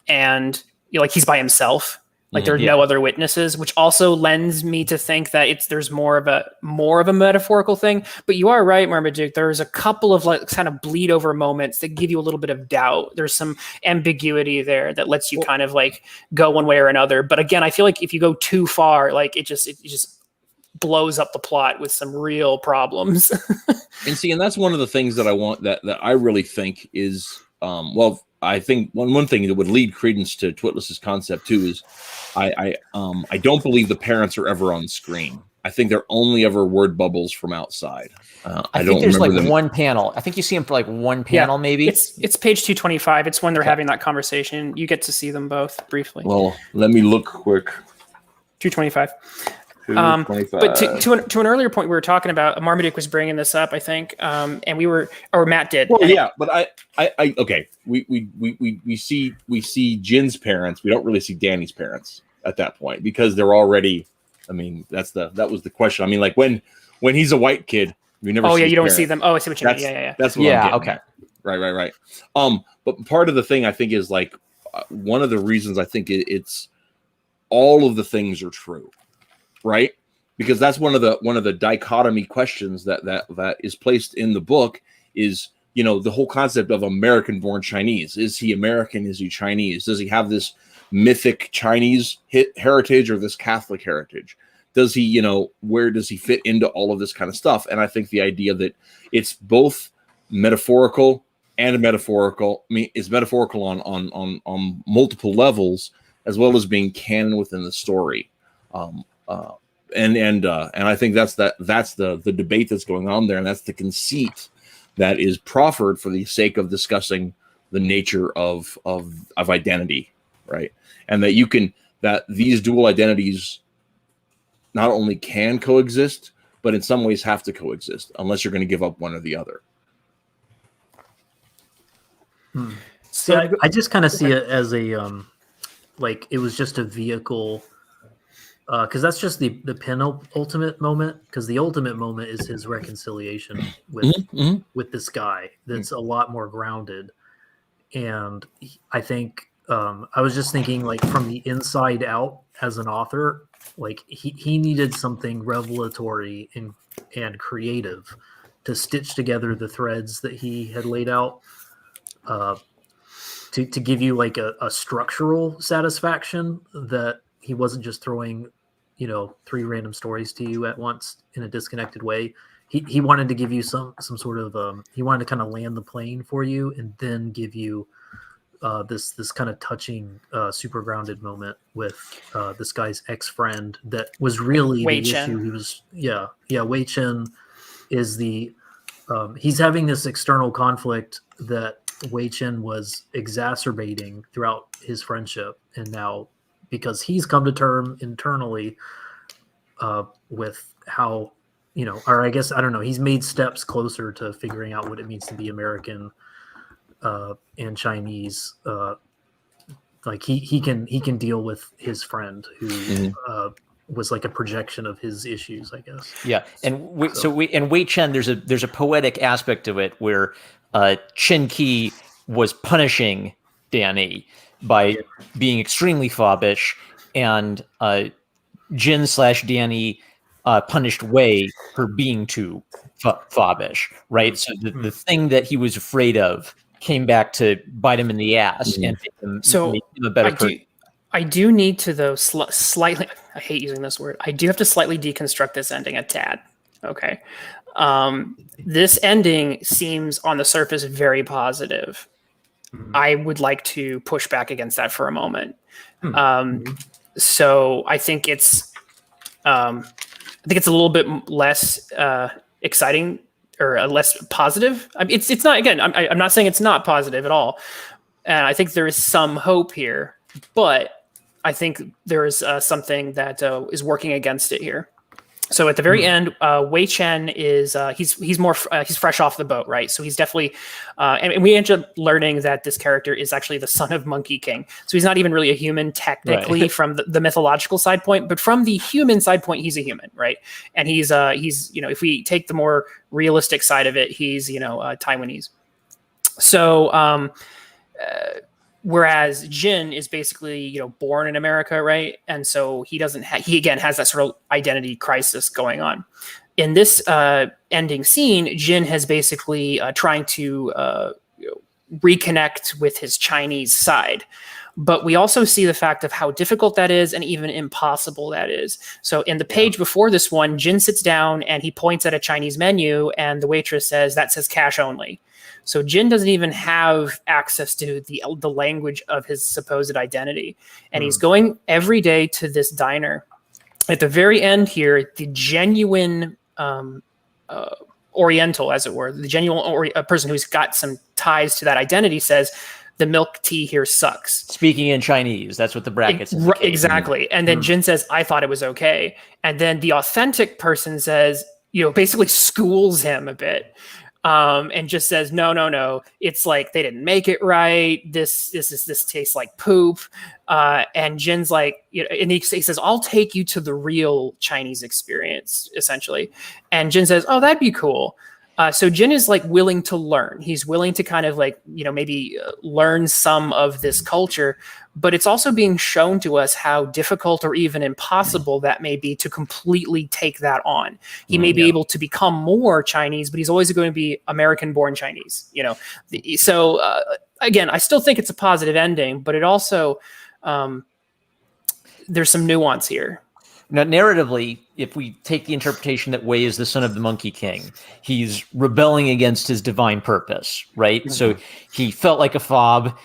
and like he's by himself. Like there are no other witnesses, which also lends me to think that there's more of a metaphorical thing. But you are right, Marmaduke. There's a couple of like kind of bleed over moments that give you a little bit of doubt. There's some ambiguity there that lets you kind of like go one way or another. But again, I feel like if you go too far, like it just blows up the plot with some real problems. And that's one of the things that I want that I really think is I think one thing that would lead credence to Twitless's concept too is I don't believe the parents are ever on screen. I think they're only ever word bubbles from outside. I think there's like one panel. I think you see them for like one panel, maybe. It's page 225. It's when they're having that conversation. You get to see them both briefly. Well, let me look quick. 225. But to an earlier point we were talking about, Marmaduke was bringing this up, I think, and Matt did. Well, yeah, but I okay. We see Jin's parents. We don't really see Danny's parents at that point because they're already. I mean, that was the question. I mean, like when he's a white kid, we never. Oh see yeah, you don't parents. see them. Oh, I see what you mean. Yeah. That's what I'm getting okay. at. Right. But part of the thing I think is like one of the reasons I think it's all of the things are true. Right, because that's one of the dichotomy questions that is placed in the book is the whole concept of American-born Chinese. Is he American? Is he Chinese? Does he have this mythic Chinese heritage or this Catholic heritage? Does he where does he fit into all of this kind of stuff? And I think the idea that it's both metaphorical and metaphorical. I mean, it's metaphorical on multiple levels as well as being canon within the story. And I think that's the debate that's going on there, and that's the conceit that is proffered for the sake of discussing the nature of identity, right? And that these dual identities not only can coexist, but in some ways have to coexist, unless you're going to give up one or the other. So I just kind of see it as a like it was just a vehicle. Because that's just the penultimate moment. Because the ultimate moment is his reconciliation with this guy. That's a lot more grounded. And I think I was just thinking, like from the inside out, as an author, like he needed something revelatory and creative to stitch together the threads that he had laid out. To give you like a structural satisfaction that he wasn't just throwing, 3 random stories to you at once in a disconnected way. He wanted to give you some sort of he wanted to kind of land the plane for you and then give you this kind of touching super grounded moment with this guy's ex-friend that was really Wei the Chen. issue. He was Wei Chen is the he's having this external conflict that Wei Chen was exacerbating throughout his friendship, and now because he's come to term internally with how, or I guess, I don't know, he's made steps closer to figuring out what it means to be American and Chinese. Like he can deal with his friend who was like a projection of his issues, I guess. Yeah, and Wei Chen, there's a poetic aspect to it where Chen Qi was punishing Danny by being extremely foppish, and Jin/Danny punished Wei for being too foppish, right? So the thing that he was afraid of came back to bite him in the ass and make him a better person. I do need to, though, slightly, I hate using this word, I do have to slightly deconstruct this ending a tad. Okay. This ending seems on the surface very positive. I would like to push back against that for a moment. So I think it's a little bit less exciting or less positive. It's not, again, I'm not saying it's not positive at all. And I think there is some hope here, but I think there is something that is working against it here. So at the very end, Wei Chen is he's fresh off the boat, right? So he's definitely, and we end up learning that this character is actually the son of Monkey King. So he's not even really a human technically from the mythological side point, but from the human side point, he's a human, right? And he's if we take the more realistic side of it, he's Taiwanese. So whereas Jin is basically, born in America, right? And so he again has that sort of identity crisis going on. In this ending scene, Jin has basically trying to reconnect with his Chinese side. But we also see the fact of how difficult that is and even impossible that is. So in the page before this one, Jin sits down and he points at a Chinese menu and the waitress says, that says cash only. So Jin doesn't even have access to the language of his supposed identity. And he's going every day to this diner. At the very end here, the genuine Oriental, as it were, the genuine person who's got some ties to that identity says, the milk tea here sucks. Speaking in Chinese, that's what the brackets exactly. And then Jin says, I thought it was okay. And then the authentic person says, basically schools him a bit. And just says, no, it's like they didn't make it right. This tastes like poop. And Jin's like, and he says, I'll take you to the real Chinese experience, essentially. And Jin says, oh, that'd be cool. So Jin is like willing to learn. He's willing to kind of like, maybe learn some of this culture, but it's also being shown to us how difficult or even impossible that may be to completely take that on. He may be able to become more Chinese, but he's always going to be American-born Chinese, So again, I still think it's a positive ending, but it also, there's some nuance here. Now, narratively, if we take the interpretation that Wei is the son of the Monkey King, he's rebelling against his divine purpose, right? Mm-hmm. So he felt like a fob.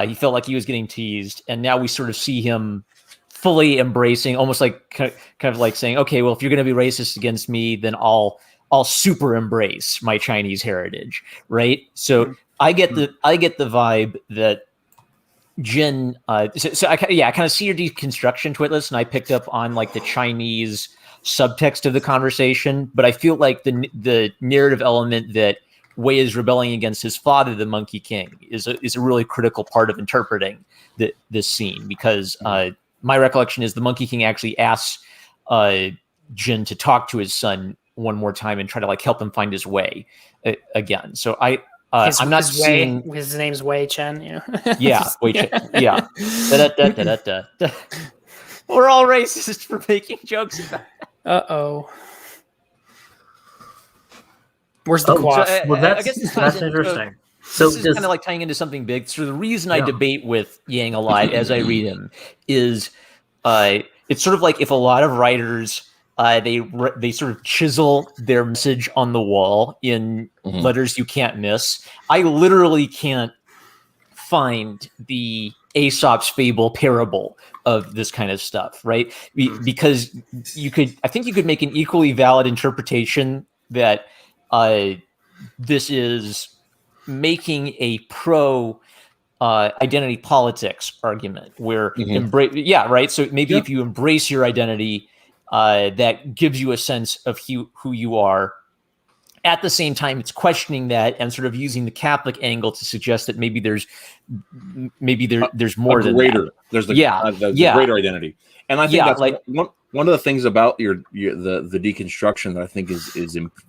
He felt like he was getting teased. And now we sort of see him fully embracing, almost like kind of like saying, okay, well, if you're going to be racist against me, then I'll super embrace my Chinese heritage, right? So I get the vibe that Jin, so I kind of see your deconstruction, Twitless, and I picked up on like the Chinese subtext of the conversation, but I feel like the narrative element that Wei is rebelling against his father, the Monkey King, is a really critical part of interpreting this scene, because my recollection is the Monkey King actually asks Jin to talk to his son one more time and try to like help him find his way again. So I'm not seeing his name's Wei Chen. Yeah, Wei Chen. Yeah. We're all racist for making jokes about it. Uh-oh. Where's the quaff? Well, that's interesting. So this is kind of like tying into something big. So the reason I debate with Yang a lot as I read him is it's sort of like if a lot of writers they sort of chisel their message on the wall in letters you can't miss. I literally can't find the Aesop's fable parable of this kind of stuff, right? Because I think you could make an equally valid interpretation that this is making a pro identity politics argument, where right. So maybe if you embrace your identity, that gives you a sense of who you are. At the same time, it's questioning that and sort of using the Catholic angle to suggest that maybe there's more than greater. that. There's the greater identity, and I think that's like one of the things about the deconstruction that I think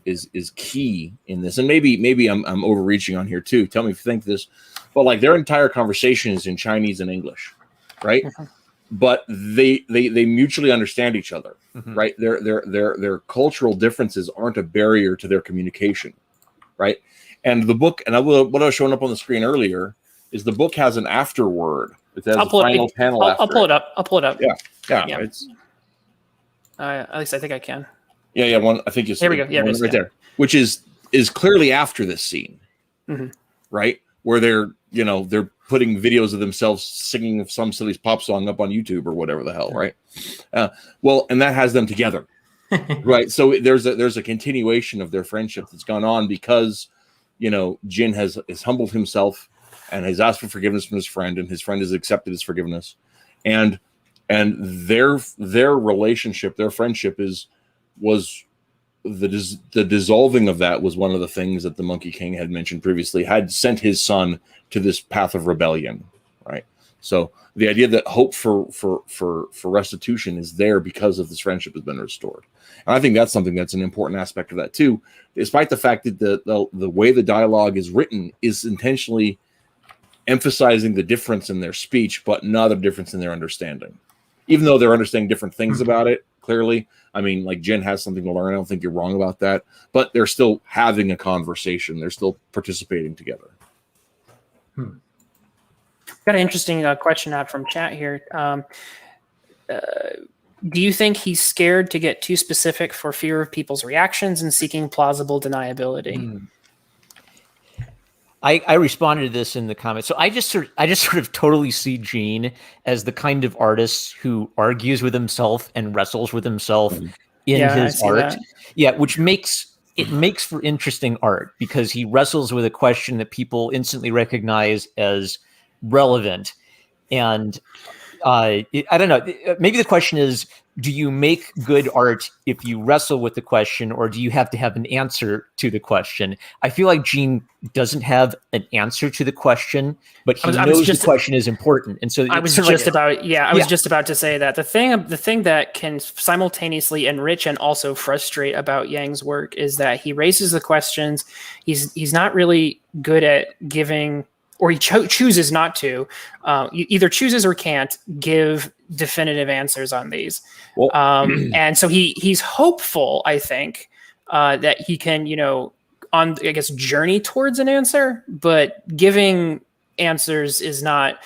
is key in this. And maybe I'm overreaching on here too. Tell me if you think this, but like their entire conversation is in Chinese and English, right? But they mutually understand each other, right? Their cultural differences aren't a barrier to their communication, right? And the book, and what I was showing up on the screen earlier is the book has an afterword. It has a final panel. I'll pull it up. Yeah. It's at least I think I can. Yeah. One. I think it's here we go. Yeah, right there, which is clearly after this scene, right? Where they're putting videos of themselves singing some silly pop song up on YouTube or whatever the hell, right? Well, and that has them together, right? So there's a continuation of their friendship that's gone on because, Jin has humbled himself and has asked for forgiveness from his friend, and his friend has accepted his forgiveness, and their relationship, their friendship was the dissolving of that was one of the things that the Monkey King had mentioned previously, had sent his son to this path of rebellion, right? So the idea that hope for restitution is there because of this friendship has been restored. And I think that's something that's an important aspect of that too, despite the fact that the way the dialogue is written is intentionally emphasizing the difference in their speech, but not a difference in their understanding. Even though they're understanding different things about it, clearly. I mean, like Jen has something to learn. I don't think you're wrong about that, but they're still having a conversation. They're still participating together. Got an interesting question out from chat here. Do you think he's scared to get too specific for fear of people's reactions and seeking plausible deniability? I responded to this in the comments. So I just sort of totally see Gene as the kind of artist who argues with himself and wrestles with himself in his art. That. Yeah, which makes for interesting art because he wrestles with a question that people instantly recognize as relevant. And I don't know, maybe the question is, do you make good art if you wrestle with the question, or do you have to have an answer to the question? I feel like Gene doesn't have an answer to the question, but he knows the question is important. And so I was just about to say that the thing that can simultaneously enrich and also frustrate about Yang's work is that he raises the questions. He's not really good at giving, or he chooses not to. Either chooses or can't give definitive answers on these. Well, and so he's hopeful, I think, that he can, journey towards an answer, but giving answers is not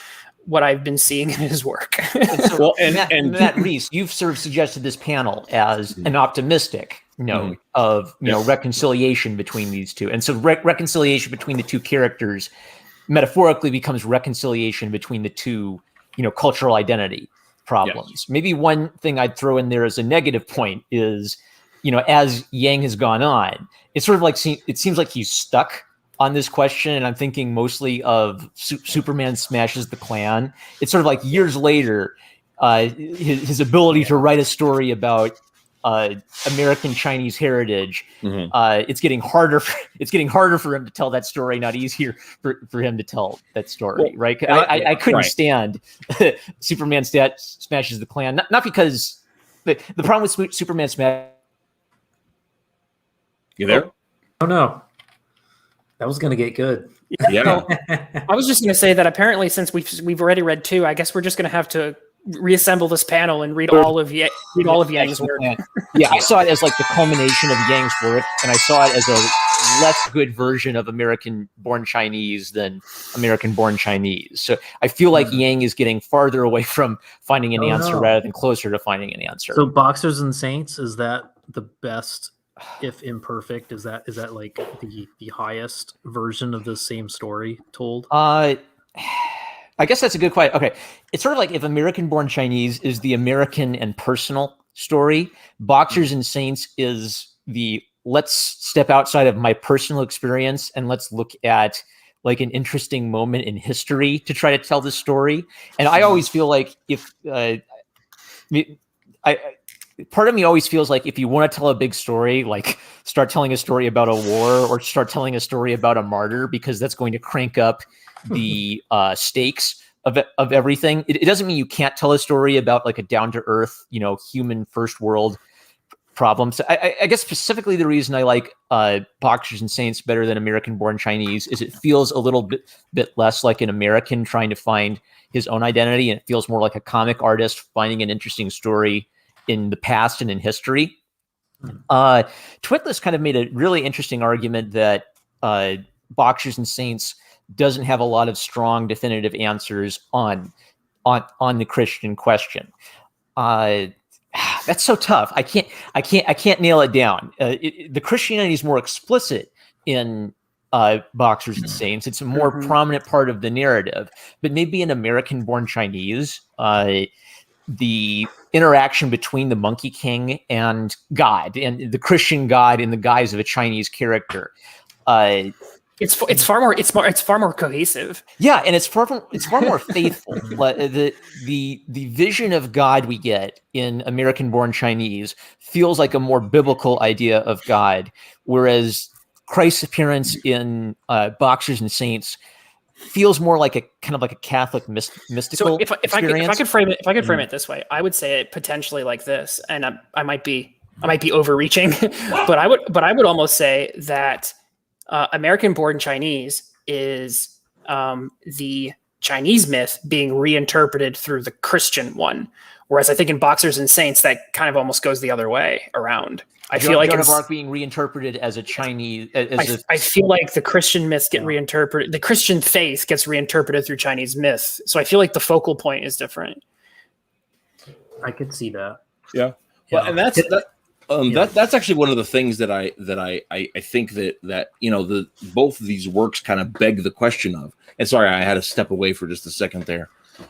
what I've been seeing in his work. And Matt Reese, you've sort of suggested this panel as an optimistic note of reconciliation between these two. And so reconciliation between the two characters metaphorically becomes reconciliation between the two, cultural identity problems. Yes. Maybe one thing I'd throw in there as a negative point is, as Yang has gone on, it's sort of like, it seems like he's stuck on this question. And I'm thinking mostly of Superman smashes the Klan. It's sort of like years later, his ability to write a story about American Chinese heritage. It's getting harder for him to tell that story, not easier for him to tell that story, right? I couldn't stand Superman smashes the Klan, not because the problem with Superman smash. You there? Oh no, that was gonna get good. Yeah. I was just gonna say that apparently since we've already read 2, I guess we're just gonna have to reassemble this panel and read all of Yang's work. Yeah, I saw it as like the culmination of Yang's work, and I saw it as a less good version of American-born Chinese than American-born Chinese. So I feel like Yang is getting farther away from finding an answer rather than closer to finding an answer. So Boxers and Saints, is that the best, if imperfect? Is that like the highest version of the same story told? I guess that's a good question. Okay. It's sort of like if American-born Chinese is the American and personal story, Boxers and Saints is the let's step outside of my personal experience and let's look at like an interesting moment in history to try to tell the story. And I always feel like if part of me always feels like if you want to tell a big story, like start telling a story about a war or start telling a story about a martyr, because that's going to crank up the stakes of everything. It doesn't mean you can't tell a story about like a down to earth, human first world problem. So I guess specifically the reason I like Boxers and Saints better than American Born Chinese is it feels a little bit less like an American trying to find his own identity, and it feels more like a comic artist finding an interesting story in the past and in history. Twitless kind of made a really interesting argument that Boxers and Saints doesn't have a lot of strong definitive answers on the Christian question. That's so tough. I can't nail it down. The Christianity is more explicit in Boxers and Saints. It's a more prominent part of the narrative. But maybe in American Born Chinese, the interaction between the Monkey King and God, and the Christian God in the guise of a Chinese character, it's far more cohesive. Yeah, and it's far more faithful. The vision of God we get in American Born Chinese feels like a more biblical idea of God, whereas Christ's appearance in Boxers and Saints feels more like a kind of like a Catholic mystical So if experience. I could frame it this way, I would say it potentially like this, and I might be overreaching, but I would almost say that American Born Chinese is the Chinese myth being reinterpreted through the Christian one, whereas I think in Boxers and Saints that kind of almost goes the other way around. I feel like Joan of Arc being reinterpreted as a Chinese. I feel like the Christian myths get reinterpreted. The Christian faith gets reinterpreted through Chinese myth. So I feel like the focal point is different. I could see that. Yeah. Well, and that's actually one of the things that I think that both of these works kind of beg the question of. And sorry, I had to step away for just a second there.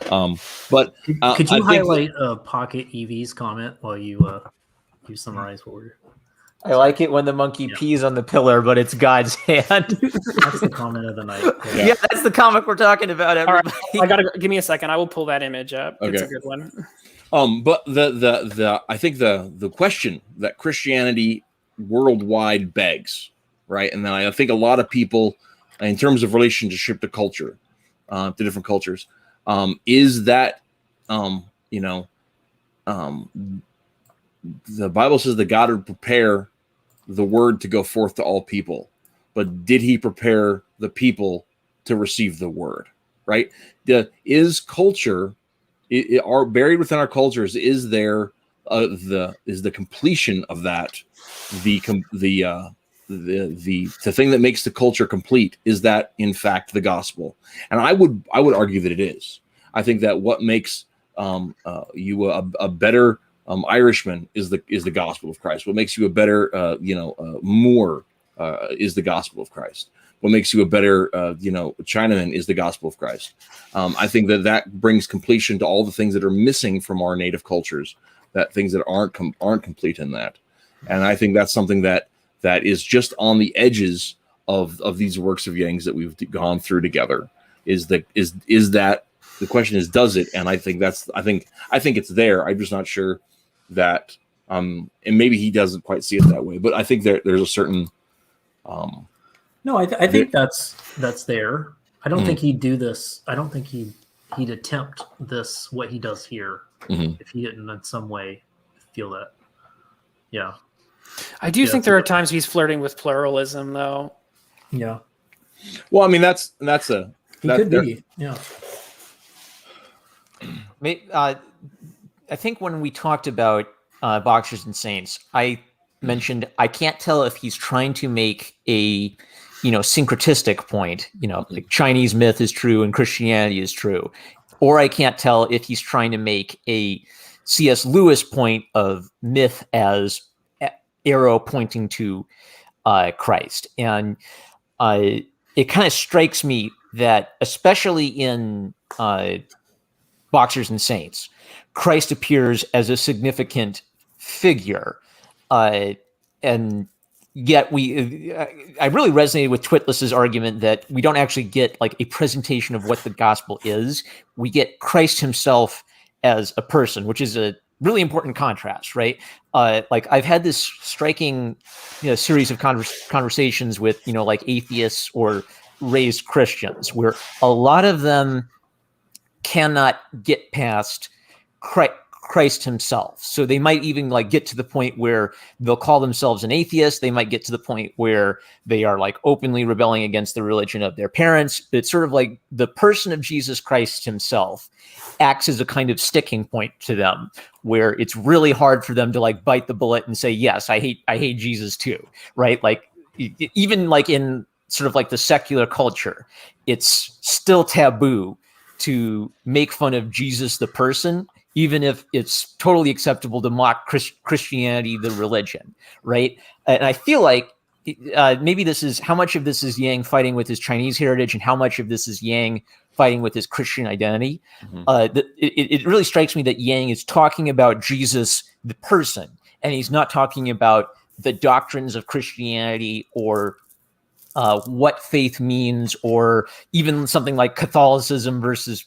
But could you highlight Pocket EV's comment while you summarize what we're? I like it when the monkey pees on the pillar, but it's God's hand. That's the comment of the night. Yeah, that's the comic we're talking about. Everybody. All right, give me a second. I will pull that image up. Okay. It's a good one. But I think the question that Christianity worldwide begs, right? And then I think a lot of people, in terms of relationship to culture, to different cultures, is that the Bible says that God would prepare the word to go forth to all people, but did He prepare the people to receive the word? Right? Is culture? Are buried within our cultures? Is there the completion of that the thing that makes the culture complete? Is that in fact the gospel? And I would argue that it is. I think that what makes you a better Irishman is the gospel of Christ. What makes you a better Moor is the gospel of Christ. What makes you a better Chinaman is the gospel of Christ. I think that brings completion to all the things that are missing from our native cultures, that things that aren't complete in that. And I think that's something that is just on the edges of these works of Yang's that we've gone through together. Is that the question is, does it? And I think it's there. I'm just not sure that and maybe he doesn't quite see it that way, but I think there's a certain no, I think that's there. I don't think he'd do this. I don't think he'd attempt this, what he does here, if he didn't in some way feel that. Yeah. I do think there are times he's flirting with pluralism, though. Yeah. Well, I mean, he could be. Yeah. I think when we talked about Boxers and Saints, I mentioned I can't tell if he's trying to make a syncretistic point, like Chinese myth is true and Christianity is true, or I can't tell if he's trying to make a C.S. Lewis point of myth as arrow pointing to Christ. And it kind of strikes me that especially in Boxers and Saints, Christ appears as a significant figure, and yet I really resonated with Twitless's argument that we don't actually get like a presentation of what the gospel is. We get Christ himself as a person, which is a really important contrast, right? Like I've had this striking, series of conversations with, like atheists or raised Christians, where a lot of them cannot get past Christ himself. So they might even like get to the point where they'll call themselves an atheist. They might get to the point where they are like openly rebelling against the religion of their parents. But it's sort of like the person of Jesus Christ himself acts as a kind of sticking point to them, where it's really hard for them to like bite the bullet and say, yes, I hate Jesus too, right? Like even like in sort of like the secular culture, it's still taboo to make fun of Jesus the person, even if it's totally acceptable to mock Christianity the religion, right? And I feel like maybe this is how much of this is Yang fighting with his Chinese heritage and how much of this is Yang fighting with his Christian identity. It really strikes me that Yang is talking about Jesus the person, and he's not talking about the doctrines of Christianity or what faith means, or even something like Catholicism versus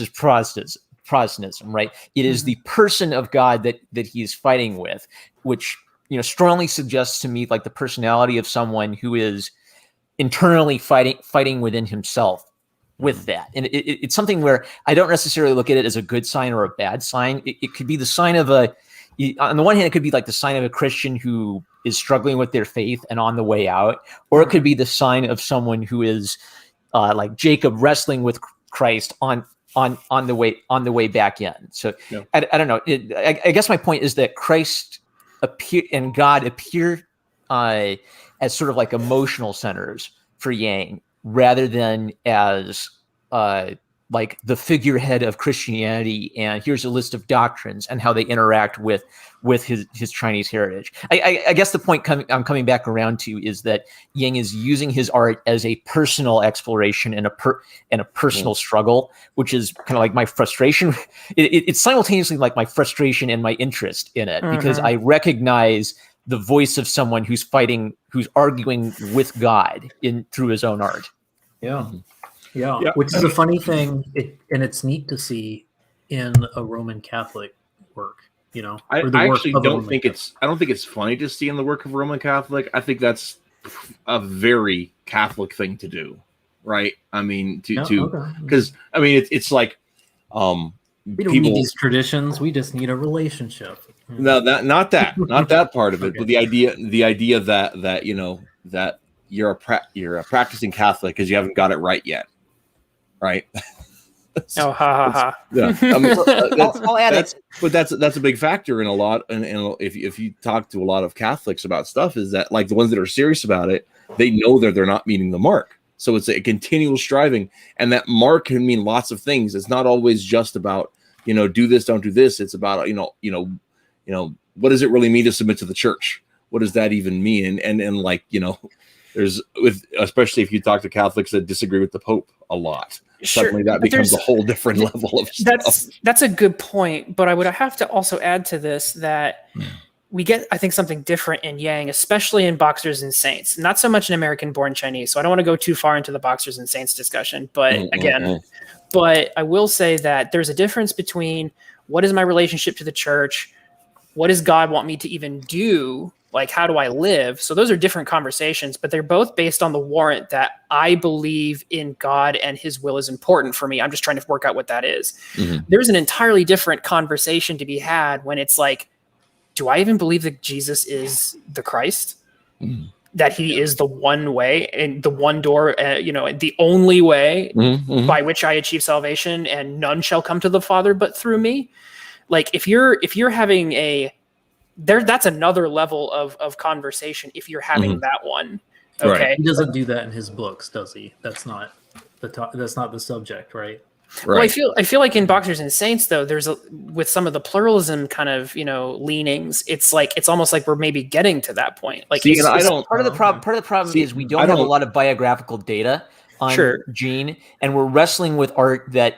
Protestantism, right? It is the person of God that he is fighting with, which strongly suggests to me like the personality of someone who is internally fighting within himself with that. And it's something where I don't necessarily look at it as a good sign or a bad sign. It could be the sign of on the one hand, it could be like the sign of a Christian who is struggling with their faith and on the way out, or it could be the sign of someone who is like Jacob wrestling with Christ on the way back in. So yeah. I don't know. I guess my point is that Christ and God appear as sort of like emotional centers for Yang, rather than as like the figurehead of Christianity, and here's a list of doctrines and how they interact with his Chinese heritage. I guess the point I'm coming back around to is that Yang is using his art as a personal exploration and a personal struggle, which is kind of like my frustration. It's simultaneously like my frustration and my interest in it, because I recognize the voice of someone who's arguing with God through his own art. Yeah. Yeah, which is a funny thing, and it's neat to see in a Roman Catholic work. I actually don't think it's funny to see in the work of a Roman Catholic. I think that's a very Catholic thing to do, right? I mean, because I mean, it's like we don't need these traditions. We just need a relationship. No, not that part of it, but the idea that that you're a practicing Catholic because you haven't got it right yet. Right. Ha ha ha. Yeah. I mean, I'll add it. But that's a big factor in a lot. And if you talk to a lot of Catholics about stuff, is that like the ones that are serious about it, they know that they're not meeting the mark. So it's a continual striving, and that mark can mean lots of things. It's not always just about do this, don't do this. It's about what does it really mean to submit to the church? What does that even mean? And like there's especially if you talk to Catholics that disagree with the Pope a lot. Suddenly that becomes a whole different level of stuff. That's a good point, but I would have to also add to this that we get, I think, something different in Yang, especially in Boxers and Saints. Not so much in American-born Chinese, so I don't want to go too far into the Boxers and Saints discussion. But but I will say that there's a difference between what is my relationship to the church, what does God want me to even do, like how do I live? So those are different conversations, but they're both based on the warrant that I believe in God and his will is important for me. I'm just trying to work out what that is. There's an entirely different conversation to be had when it's like, do I even believe that Jesus is the Christ? That he is the one way and the one door, the only way by which I achieve salvation, and none shall come to the Father but through me. Like if you're having that's another level of conversation if you're having that one. Okay. Right. He doesn't do that in his books, does he? That's not the subject, right? Well, I feel like in Boxers and Saints, though, with some of the pluralism kind of leanings, it's almost like we're maybe getting to that point. Like part of the problem is we don't have a lot of biographical data on Gene, and we're wrestling with art that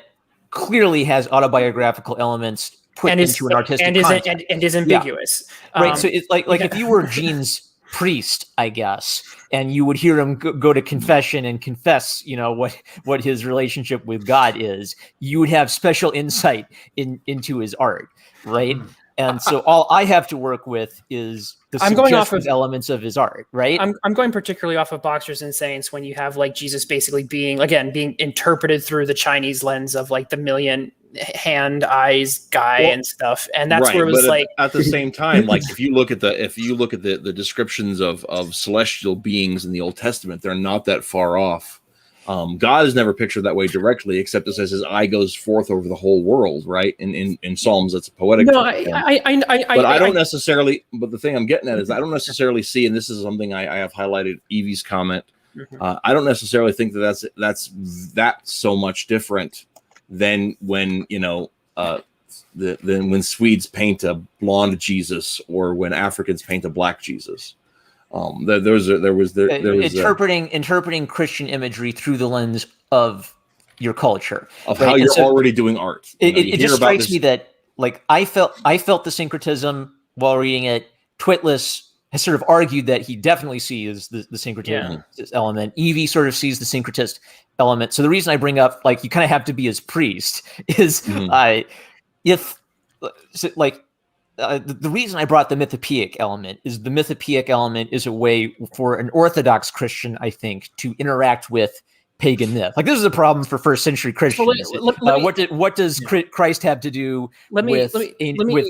clearly has autobiographical elements put into an artistic context and is ambiguous. Right. So it's like if you were Gene's priest, I guess, and you would hear him go to confession and confess, what his relationship with God is, you would have special insight into his art, right? And so all I have to work with is the suggestive elements of his art, right? I'm going particularly off of Boxers and Saints, when you have like Jesus basically being interpreted through the Chinese lens of like the million hand eyes guy and stuff, and that's where it was like. At the same time, like if you look at the descriptions of celestial beings in the Old Testament, they're not that far off. God is never pictured that way directly, except it says his eye goes forth over the whole world, right? In Psalms, that's a poetic. No, I don't necessarily. But the thing I'm getting at is I don't necessarily see, and this is something I have highlighted Evie's comment. I don't necessarily think that's so much different than when when Swedes paint a blonde Jesus or when Africans paint a black Jesus. Interpreting Christian imagery through the lens of your culture, of how you're already doing art. It just strikes me that like I felt the syncretism while reading it. Twitless has sort of argued that he definitely sees the syncretism element. Evie sort of sees the syncretist element. So the reason I bring up like you kind of have to be his priest is the reason I brought the mythopoeic element is the mythopoeic element is a way for an Orthodox Christian, I think, to interact with pagan myth. Like this is a problem for first century Christians. What does Christ have to do with jump in Greece,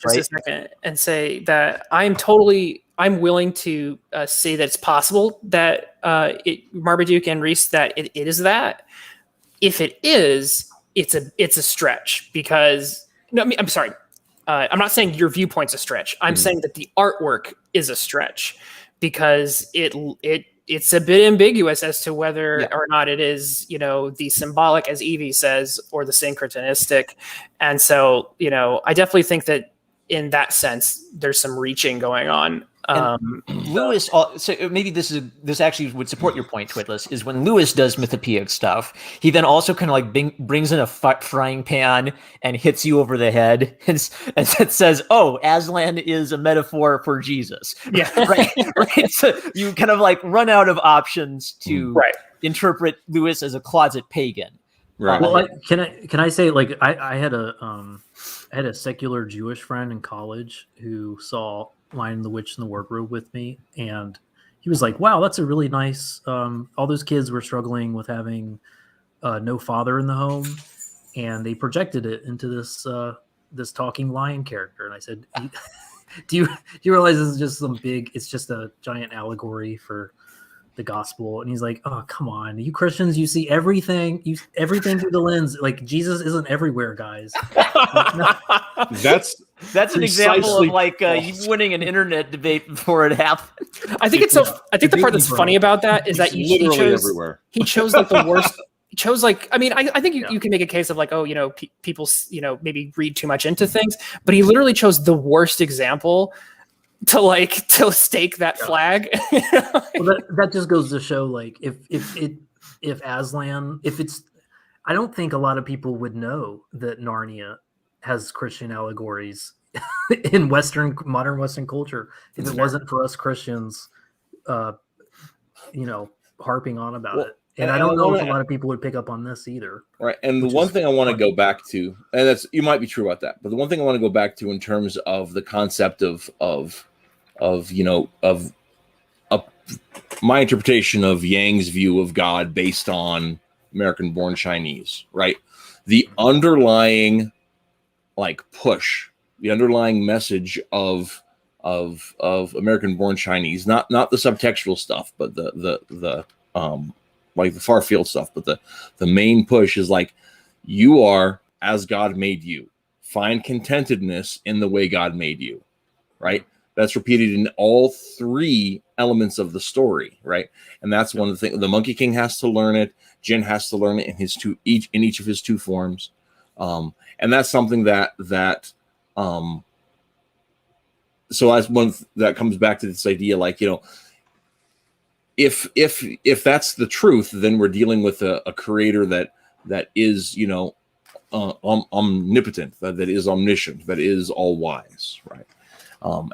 for just a second and say that I'm willing to say that it's possible that Marmaduke and Reese that it is that. If it is, it's a stretch because I'm sorry. I'm not saying your viewpoint's a stretch. I'm saying that the artwork is a stretch because it's a bit ambiguous as to whether or not it is, the symbolic, as Evie says, or the syncretistic. And so, I definitely think that in that sense, there's some reaching going on. Lewis, so maybe this actually would support your point, Twitless, is when Lewis does mythopoeic stuff, he then also kind of like brings in a frying pan and hits you over the head and it says, "Oh, Aslan is a metaphor for Jesus." Yeah, right. So you kind of like run out of options to interpret Lewis as a closet pagan. Right. Well, can I say like I had a secular Jewish friend in college who saw Lion, the Witch, and the Wardrobe with me, and he was like, "Wow, that's a really nice." All those kids were struggling with having no father in the home, and they projected it into this talking lion character. And I said, "Do you realize this is just it's just a giant allegory for the gospel?" And he's like, "Oh, come on, you Christians, you see everything through the lens. Like Jesus isn't everywhere, guys." That's an example of like you winning an internet debate before it happened. I think I think the part that's funny about that is that he chose like the worst. He chose like, I mean, I think you can make a case of like, oh, people, maybe read too much into things, but he literally chose the worst example to stake that flag. Well, that just goes to show like if Aslan, I don't think a lot of people would know that Narnia has Christian allegories in modern Western culture if it wasn't for us Christians, harping on about it. And I don't know if a lot of people would pick up on this either. Right. And the one thing I want to go back to, and that's, you might be true about that, but the one thing I want to go back to in terms of the concept of my interpretation of Yang's view of God based on American-born Chinese, right? The underlying push, the underlying message of American-born Chinese, not the subtextual stuff, but the far field stuff, but the main push is like, you are as God made you. Find contentedness in the way God made you, right? That's repeated in all three elements of the story, right? And that's one of the things. The Monkey King has to learn it. Jin has to learn it in each of his two forms. And that's something that so as one that comes back to this idea, like, if that's the truth, then we're dealing with a creator that is, omnipotent, that is omniscient, that is all wise, right?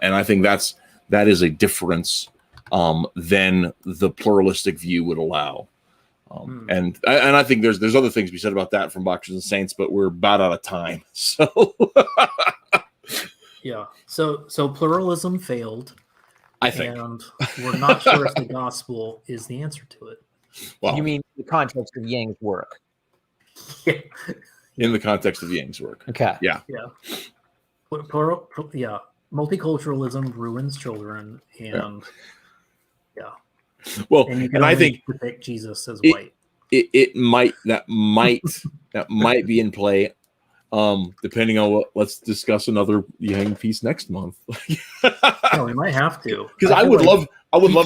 And I think that's that is a difference than the pluralistic view would allow. And I think there's other things we said about that from Boxers and Saints, but we're about out of time. So yeah. So pluralism failed. I think. And we're not sure if the gospel is the answer to it. Well, You mean the context of Yang's work? Yeah. in the context of Yang's work. Okay. Yeah. Multiculturalism ruins children, and Well, and you can and I only think depict Jesus as white. it might be in play. Depending on what, let's discuss another Yang piece next month. No, we might have to, Because I would love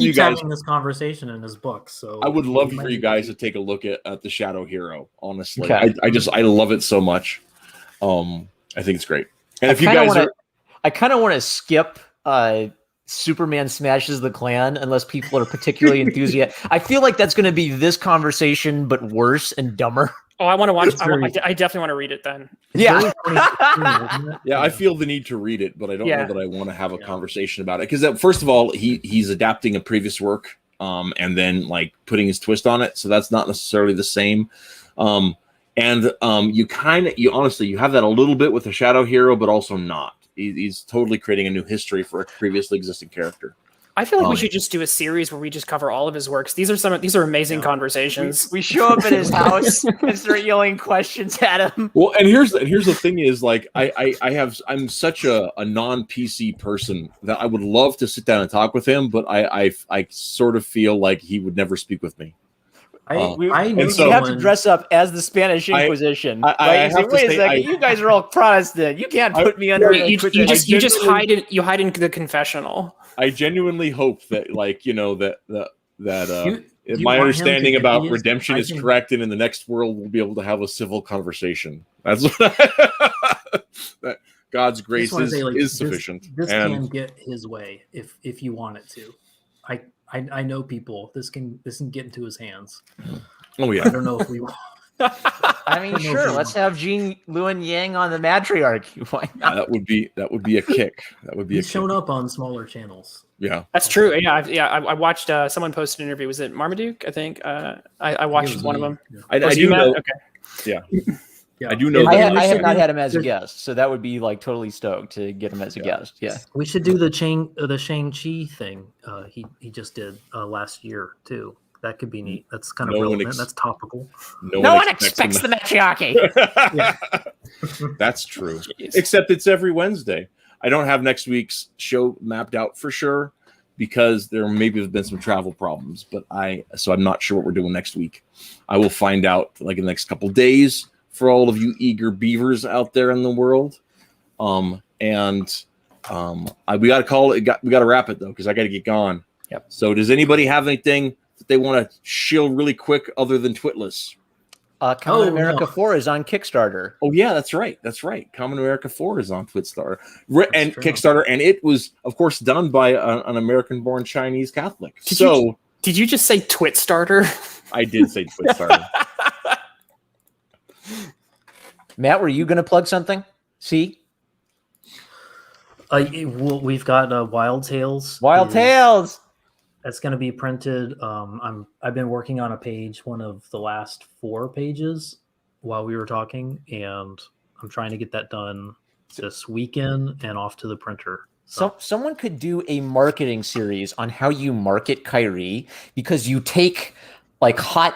you guys having this conversation in his book. So I would love for you guys to take a look at the Shadow Hero. Honestly, Okay. I love it so much. I think it's great. And if you kinda guys I kind of want to skip Superman smashes the Klan unless people are particularly enthusiastic. I feel like that's going to be this conversation, but worse and dumber. Oh, I want to watch. It's very- I definitely want to read it then. Yeah. Very 2016, isn't it? Yeah, I feel the need to read it, but I don't Yeah. know that I want to have a conversation about it. Because first of all, he's adapting a previous work, and then like putting his twist on it. So that's not necessarily the same. You honestly have that a little bit with the Shadow Hero, but also not. He's totally creating a new history for a previously existing character. I feel like we should just do a series where we just cover all of his works. These are amazing conversations. We show up at his house and start yelling questions at him. Well, and here's the thing is like I'm such a non-PC person that I would love to sit down and talk with him, but I sort of feel like he would never speak with me. I know We and so- someone- have to dress up as the Spanish Inquisition. I right? You have say, to wait a say, second, you guys are all Protestant. You can't put me under. You just genuinely- hide in the confessional. I genuinely hope that You if want my him understanding to about be his- redemption I is can- correct, and in the next world we'll be able to have a civil conversation. That's what that God's grace wanna is, say, like, is this- sufficient. This and can get his way if you want it to. I know people. This can get into his hands. oh I yeah, don't know if we want. I mean, sure. Let's have Jean Lewin Yang on the Mattriarchy. Why not? that would be a kick. That would be He's a shown kick. up on smaller channels. Yeah. That's true. Yeah, I watched someone posted an interview. Was it Marmaduke? I think I watched one of them. I Was do you, Matt? know. Okay. Yeah. Yeah. I do know I, that. I have not had him as a guest, so that would be like totally stoked to get him as a guest. Yeah. We should do the Shang-Chi thing. He just did last year too. That could be neat. That's kind of No one relevant. That's topical. No one expects the Mattriarchy. That's true. Jeez. Except it's every Wednesday. I don't have next week's show mapped out for sure because there maybe have been some travel problems, but so I'm not sure what we're doing next week. I will find out like in the next couple days for all of you eager beavers out there in the world. We got to call it. We got to wrap it though because I got to get gone. Yep. So does anybody have anything that they want to shill really quick other than Twitless? Common Oh, America no. 4 is on Kickstarter. Oh yeah, that's right. That's right. Common America 4 is on Twitter and true. Kickstarter, and it was, of course, done by an American-born Chinese Catholic. Did you just say Twitstarter? I did say Twitter. Matt, were you going to plug something? See? We've got Wild Tales. Wild Tales. That's going to be printed. I've been working on a page, one of the last 4 pages, while we were talking, and I'm trying to get that done this weekend and off to the printer. So someone could do a marketing series on how you market Kyrie because you take like hot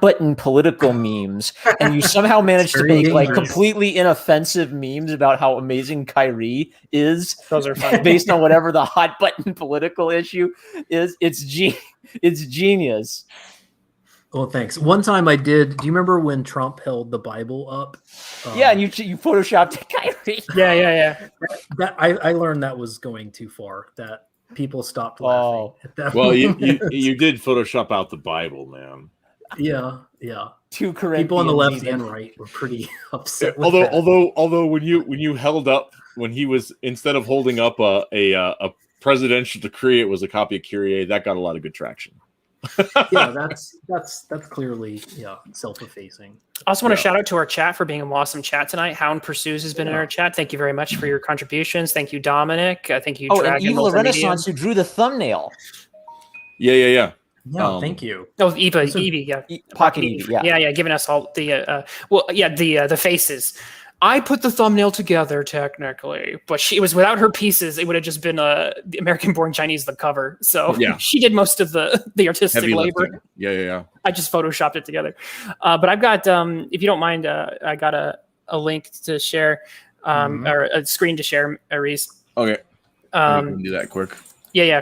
button political memes and you somehow manage to Very make like dangerous. completely inoffensive memes about how amazing Kyrie is Those are fun. based on whatever the hot button political issue is. It's genius. Well, thanks. One time I did. Do you remember when Trump held the Bible up? Yeah, and you photoshopped Kyrie. Yeah. That I learned that was going too far. That people stopped laughing at that. Well, moment. you did Photoshop out the Bible, man. yeah. Two Corinthians. People on the left even. and right were pretty upset. With that. Although when you held up when he was instead of holding up a presidential decree, it was a copy of Kyrie. That got a lot of good traction. Yeah, that's clearly self-effacing. I also want to Yeah. shout out to our chat for being an awesome chat tonight. Hound Pursues has been in our chat. Thank you very much for your contributions. Thank you, Dominic. Thank you, Oh, and Dragon Evil of Multimedia. Renaissance, who drew the thumbnail. Yeah. Yeah, Um, thank you. Oh, Eva, So- Evie, yeah. Pocket Evie, yeah. yeah, giving us all the the faces. I put the thumbnail together technically, but it was without her pieces. It would have just been the American-born Chinese the cover. So Yeah. she did most of the artistic Heavy labor. lifting. Yeah. I just photoshopped it together. But I've got, if you don't mind, I got a link to share, or a screen to share, Reese. Okay. We can do that quick. Yeah.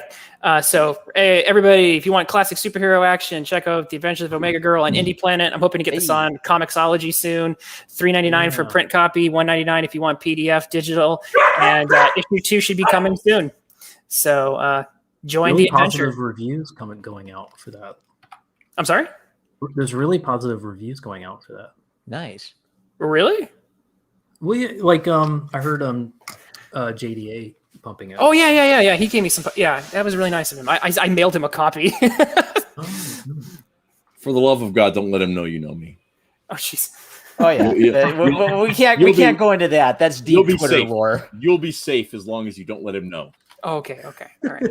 So everybody, if you want classic superhero action, check out The Adventures of Omega Girl on Indie Planet. I'm hoping to get this on Comixology soon. $3.99 for print copy, $1.99 if you want PDF digital, and issue 2 should be coming soon. So join Really the adventure. positive reviews going out for that. I'm sorry? There's really positive reviews going out for that. Nice. Really? Well, yeah, like I heard JDA pumping it. Oh yeah. He gave me some. Yeah, that was really nice of him. I mailed him a copy. For the love of God, don't let him know you know me. Oh jeez. Oh yeah. We can't go into that. That's you'll deep be Twitter safe. lore. You'll be safe as long as you don't let him know. Oh, okay. All right.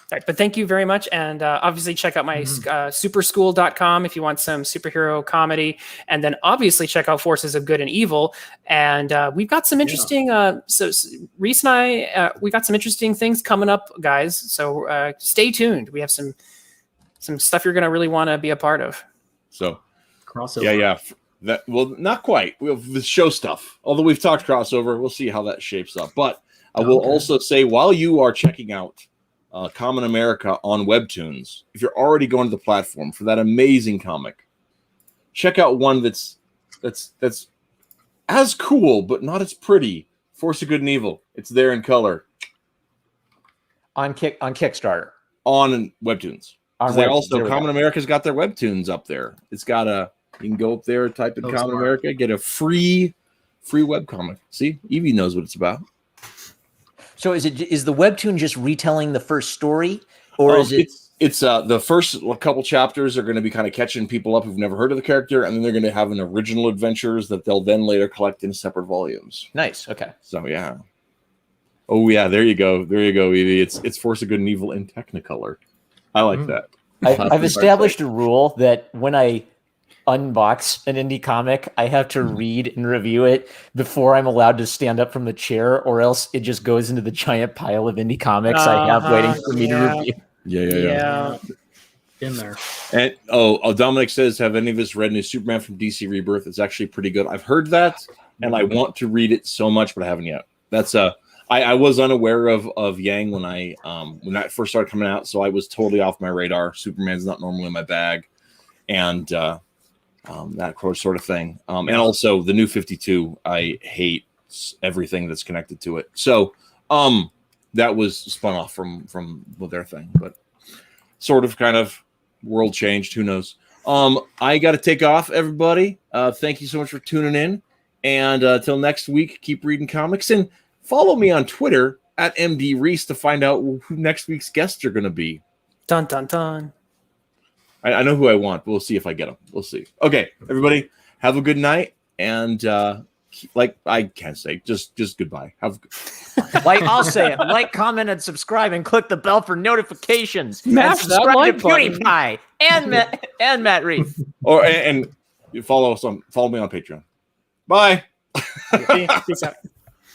All right, but thank you very much. And obviously check out my superschool.com if you want some superhero comedy. And then obviously check out Forces of Good and Evil. And we've got some interesting, so Reese and I, we got some interesting things coming up, guys. So stay tuned. We have some stuff you're going to really want to be a part of. So, crossover. Yeah. Well, not quite. We have the show stuff. Although we've talked crossover, we'll see how that shapes up. But I will also say, while you are checking out Common America on Webtoons, if you're already going to the platform for that amazing comic, check out one that's as cool but not as pretty. Force of Good and Evil. It's there in color On Kickstarter. on Webtoons. On They Webtoons, also there we Common go. America's got their Webtoons up there. It's got you can go up there, type in Oh, Common smart. America, get a free webcomic. See, Evie knows what it's about. So is the webtoon just retelling the first story, or is it? It's the first couple chapters are going to be kind of catching people up who've never heard of the character, and then they're going to have an original adventures that they'll then later collect in separate volumes. Nice. Okay. So yeah. Oh yeah, there you go, Evie. It's Force of Good and Evil in Technicolor. I like that. I've established a rule that when I unbox an indie comic, I have to read and review it before I'm allowed to stand up from the chair, or else it just goes into the giant pile of indie comics I have waiting for me to review. Yeah. In there. And Dominic says, have any of us read New Superman from DC Rebirth? It's actually pretty good. I've heard that, and I want to read it so much, but I haven't yet. That's I was unaware of Yang when I first started coming out, so I was totally off my radar. Superman's not normally in my bag, and that sort of thing. And also the New 52, I hate everything that's connected to it. So that was spun off from their thing, but sort of kind of world changed. Who knows? I got to take off, everybody. Thank you so much for tuning in. And till next week, keep reading comics and follow me on Twitter at MD Reese to find out who next week's guests are going to be. Dun dun dun. I know who I want, but we'll see if I get them. We'll see. Okay, everybody, have a good night. And like I can't say, just goodbye. I'll say it. Like, comment, and subscribe, and click the bell for notifications. Smash and that subscribe like to button. PewDiePie and Matt Reed. And you follow me on Patreon. Bye. Peace out.